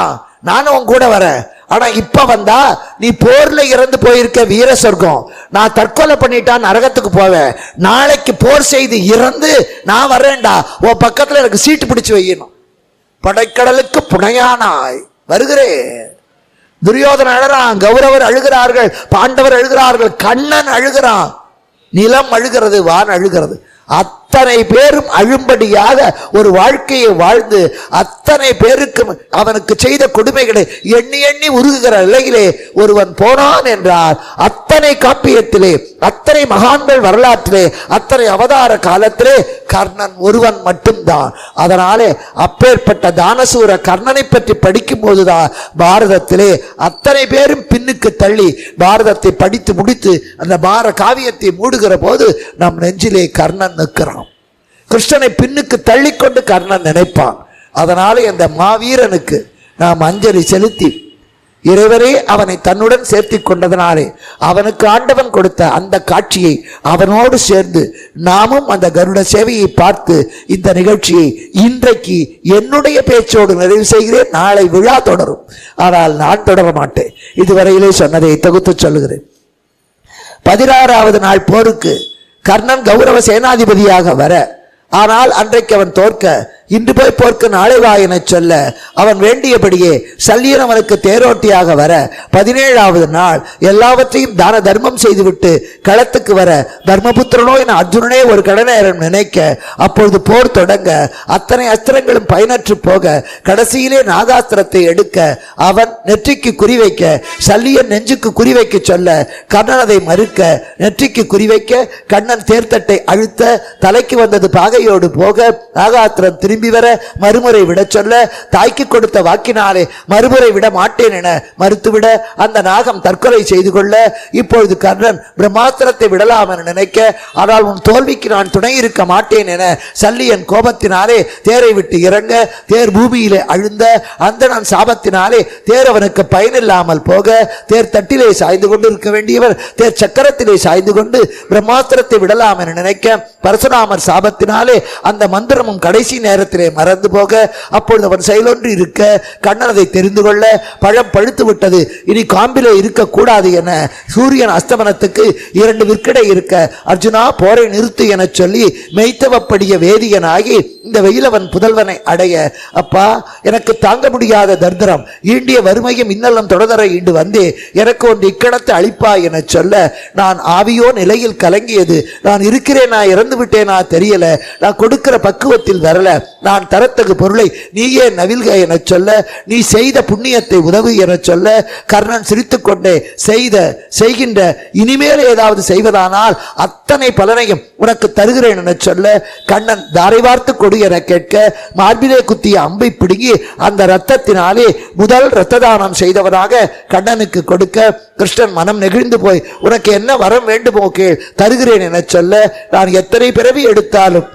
நானும் உன் கூட வரேன், ஆனா இப்ப வந்தா நீ போர்ல இறந்து போயிருக்க வீர சொர்க்கம், நான் தற்கொலை பண்ணிட்டா நரகத்துக்கு போவேன். நாளைக்கு போர் செய்து இறந்து நான் வர்றேன்டா, உன் பக்கத்துல எனக்கு சீட்டு பிடிச்சு வையணும். படைக்கடலுக்கு புனையானாய் வருகிறேன். துரியோதன அழுகிறான், கௌரவர் அழுகிறார்கள், பாண்டவர் அழுகிறார்கள், கண்ணன் அழுகிறான், நிலம் அழுகிறது, வான் அழுகிறது. அத்தனை பேரும் அழும்படியாக ஒரு வாழ்க்கையை வாழ்ந்து அத்தனை பேருக்கும் அவனுக்கு செய்த கொடுமைகளை எண்ணி எண்ணி உருகுகிற நிலையிலே ஒருவன் போனான் என்றார். அத்தனை காப்பியத்திலே, அத்தனை மகான்கள் வரலாற்றிலே, அத்தனை அவதார காலத்திலே கர்ணன் ஒருவன் மட்டும்தான். அதனாலே அப்பேற்பட்ட தானசூர கர்ணனை பற்றி படிக்கும் போதுதான் பாரதத்திலே அத்தனை பேரும் பின்னுக்கு தள்ளி பாரதத்தை படித்து முடித்து அந்த பார காவியத்தை மூடுகிற போது நம் நெஞ்சிலே கர்ணன் நிற்கிறான். கிருஷ்ணனை பின்னுக்கு தள்ளிக்கொண்டு கர்ணன் நினைப்பான். அதனால இந்த மாவீரனுக்கு நாம் அஞ்சலி செலுத்தி இறைவரே அவனை தன்னுடன் சேர்த்தி கொண்டதனாலே அவனுக்கு ஆண்டவன் கொடுத்த அந்த காட்சியை அவனோடு சேர்ந்து நாமும் அந்த கருட சேவையை பார்த்து இந்த நிகழ்ச்சியை இன்றைக்கு என்னுடைய பேச்சோடு நிறைவு செய்கிறேன். நாளை விழா தொடரும், ஆனால் நான் தொடர மாட்டேன். இதுவரையிலே சொன்னதை தொகுத்து சொல்லுகிறேன். 16வது நாள் போருக்கு கர்ணன் கௌரவ சேனாதிபதியாக வர, ஆனால் அன்றைக்கு அவன் தோற்க, இன்று போய் போர்க்கு நாளை வா என சொல்ல அவன் வேண்டியபடியே சல்லியன் அவனுக்கு தேரோட்டியாக வர 17வது நாள் எல்லாவற்றையும் தான தர்மம் செய்துவிட்டு களத்துக்கு வர தர்மபுத்திரனோ என அர்ஜுனனே ஒரு கடநேரம் நினைக்க, அப்பொழுது போர் தொடங்க அத்தனை அஸ்திரங்களும் பயனற்று போக கடைசியிலே நாகாஸ்திரத்தை எடுக்க அவன் நெற்றிக்கு குறிவைக்க, சல்லியன் நெஞ்சுக்கு குறிவைக்க சொல்ல கர்ணன் அதை மறுக்க, நெற்றிக்கு குறிவைக்க கண்ணன் தேர்தட்டை அழுத்த தலைக்கு வந்தது பாகையோடு போக நாகாஸ்திரம் திரும்பி வர மறுமுறை விட சொல்ல தாய்க்கு கொடுத்த வாக்கினாலே மறுமுறை விட மாட்டேன் என மறுத்துவிட அந்த நாகம் தற்கொலை செய்து கொள்ள, இப்பொழுது கர்ணன் பிரம்மாஸ்திரத்தை விடலாம் என நினைக்க, ஆனால் உன் தோல்விக்கு நான் துணை இருக்க மாட்டேன் என சல்லியன் கோபத்தினாலே தேரை விட்டு இறங்க தேர் பூமியிலே அழுந்த அந்த நான் சாபத்தினாலே தேர் அவனுக்கு பயனில்லாமல் போக தேர் தட்டிலே சாய்ந்து கொண்டு இருக்க வேண்டியவர் தேர் சக்கரத்திலே சாய்ந்து கொண்டு பிரம்மாஸ்திரத்தை விடலாம் என நினைக்க பரசுராமர் சாபத்தினாலே அந்த மந்திரமும் கடைசி நேரத்திலே மறந்து போக, அப்பொழுது அவன் செயலொன்று இருக்க கண்ணன் அதை தெரிந்து கொள்ள பழம் பழுத்து விட்டது, இனி காம்பிலே இருக்கக்கூடாது என சூரியன் அஸ்தமனத்துக்கு 2 விற்கிடை இருக்க அர்ஜுனா போரை நிறுத்து என சொல்லி மெய்த்தவப்படிய வேதியனாகி இந்த வெயிலவன் புதல்வனை அடைய, அப்பா எனக்கு தாங்க முடியாத தர்தரம் ஈண்டிய வறுமையும் இன்னலும் தொடர ஈண்டு வந்தே எனக்கு ஒன்று இக்கணத்தை அளிப்பாய் என சொல்ல, நான் ஆவியோ நிலையில் கலங்கியது, நான் இருக்கிறேனா இறந்து விட்டேனா தெரியல, நான் கொடுக்கிற பக்குவத்தில் வரல, நான் தரத்தகு பொருளை நீயே நவில்க என சொல்ல, நீ செய்த புண்ணியத்தை உதவு என சொல்ல கர்ணன் சிரித்துக் கொண்டே செய்கின்ற இனிமேல் ஏதாவது செய்வதானால் அத்தனை பலனையும் உனக்கு தருகிறேன் என சொல்ல, கண்ணன் தாரை வார்த்து கொடு என கேட்க மார்பிலே குத்திய அம்பை பிடுங்கி அந்த இரத்தத்தினாலே முதல் இரத்த தானம் செய்தவனாக கண்ணனுக்கு கொடுக்க கிருஷ்ணன் மனம் நெகிழ்ந்து போய் உனக்கு என்ன வரம் வேண்டுமோ கேள் தருகிறேன் என சொல்ல, நான் எத்தனை பிறவி எடுத்தாலும்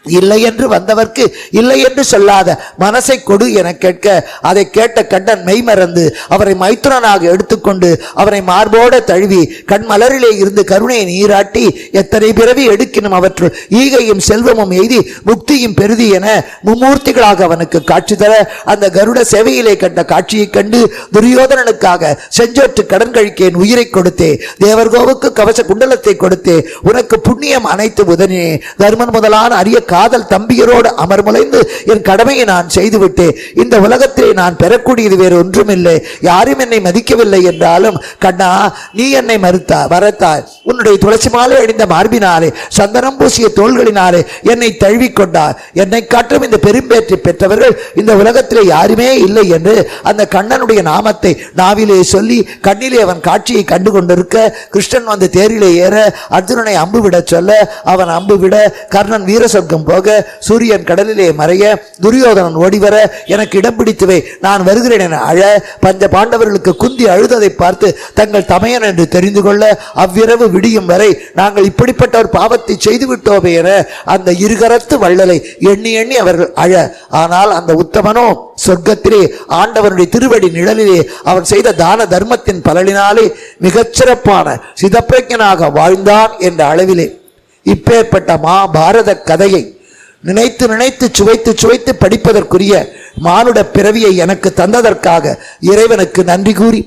இல்லை என்று வந்தவர்க்கு இல்லை என்று சொல்லாத மனசை கொடு என கேட்க, அதை கேட்ட கண்ணன் மெய்மறந்து அவரை மைத்துனனாக எடுத்துக்கொண்டு அவரை மார்போட தழுவி கண்மலரிலே இருந்து கருணை நீராட்டி எத்தனை பிறவி எடுக்கினும் அவற்றுள் ஈகையும் செல்வமும் எய்தி முக்தியும் பெருதி என மும்மூர்த்திகளாக அவனுக்கு காட்சி தர அந்த கருட சேவையிலே கண்ட காட்சியை கண்டு துரியோதனனுக்காக செஞ்சோற்று கடன் கழிக்கேன் உயிரை கொடுத்தே, தேவர்கோவுக்கு கவச குண்டலத்தை கொடுத்தே, உனக்கு புண்ணியம் அனைத்து உதனே, தர்மன் முதலான அரிய காதல் தம்பியரோடு அமர்முலைந்து என் கடமையை நான் செய்துவிட்டேன், இந்த உலகத்திலே நான் பெறக்கூடியது வேறு ஒன்றுமில்லை, யாரும் என்னை மதிக்கவில்லை என்றாலும் கண்ணா நீ என்னை மறத்தாய், உன்னுடைய துளசி மாலை அணிந்த மார்பினாலே சந்தனம் பூசிய தோள்களினாலே என்னை தழுவிக்கொண்டார், என்னை காட்டும் இந்த பெரும்பேற்றை பெற்றவர்கள் இந்த உலகத்திலே யாருமே இல்லை என்று அந்த கண்ணனுடைய நாமத்தை நாவிலே சொல்லி கண்ணிலே அவன் காட்சியை கண்டு கொண்டிருக்க கிருஷ்ணன் வந்து தேரிலே ஏற அர்ஜுனனை அம்பு விட சொல்ல அவன் அம்பு விட கர்ணன் வீர சொர்க்கம் போக சூரியன் கடலிலே மறைய துரியோதனன் ஓடிவர எனக்கு இடம் பிடித்துவை நான் வருகிறேன் என அழ பஞ்ச பாண்டவர்களுக்கு குந்தி அழுததை பார்த்து தங்கள் தமையன் என்று தெரிந்து கொள்ள அவ்விரவு விடியும் வரை நாங்கள் இப்படிப்பட்ட ஒரு பாவத்தை செய்துவிட்டோமே என அந்த இருகரத்து வள்ளலை எண்ணி எண்ணி அவர்கள் அழ, ஆனால் அந்த உத்தமனோ சொர்க்கத்திலே ஆண்டவனுடைய திருவடி நிழலிலே அவன் செய்த தான தர்மத்தின் பலனினாலே மிகச்சிறப்பான சிதப்பிரஞனாக வாழ்ந்தான் என்ற அளவிலே இப்பேற்பட்ட மகாபாரத கதையை நினைத்து நினைத்து சுவைத்து சுவைத்து படிப்பதற்குரிய மானுட பிறவியை எனக்கு தந்ததற்காக இறைவனுக்கு நன்றி கூறி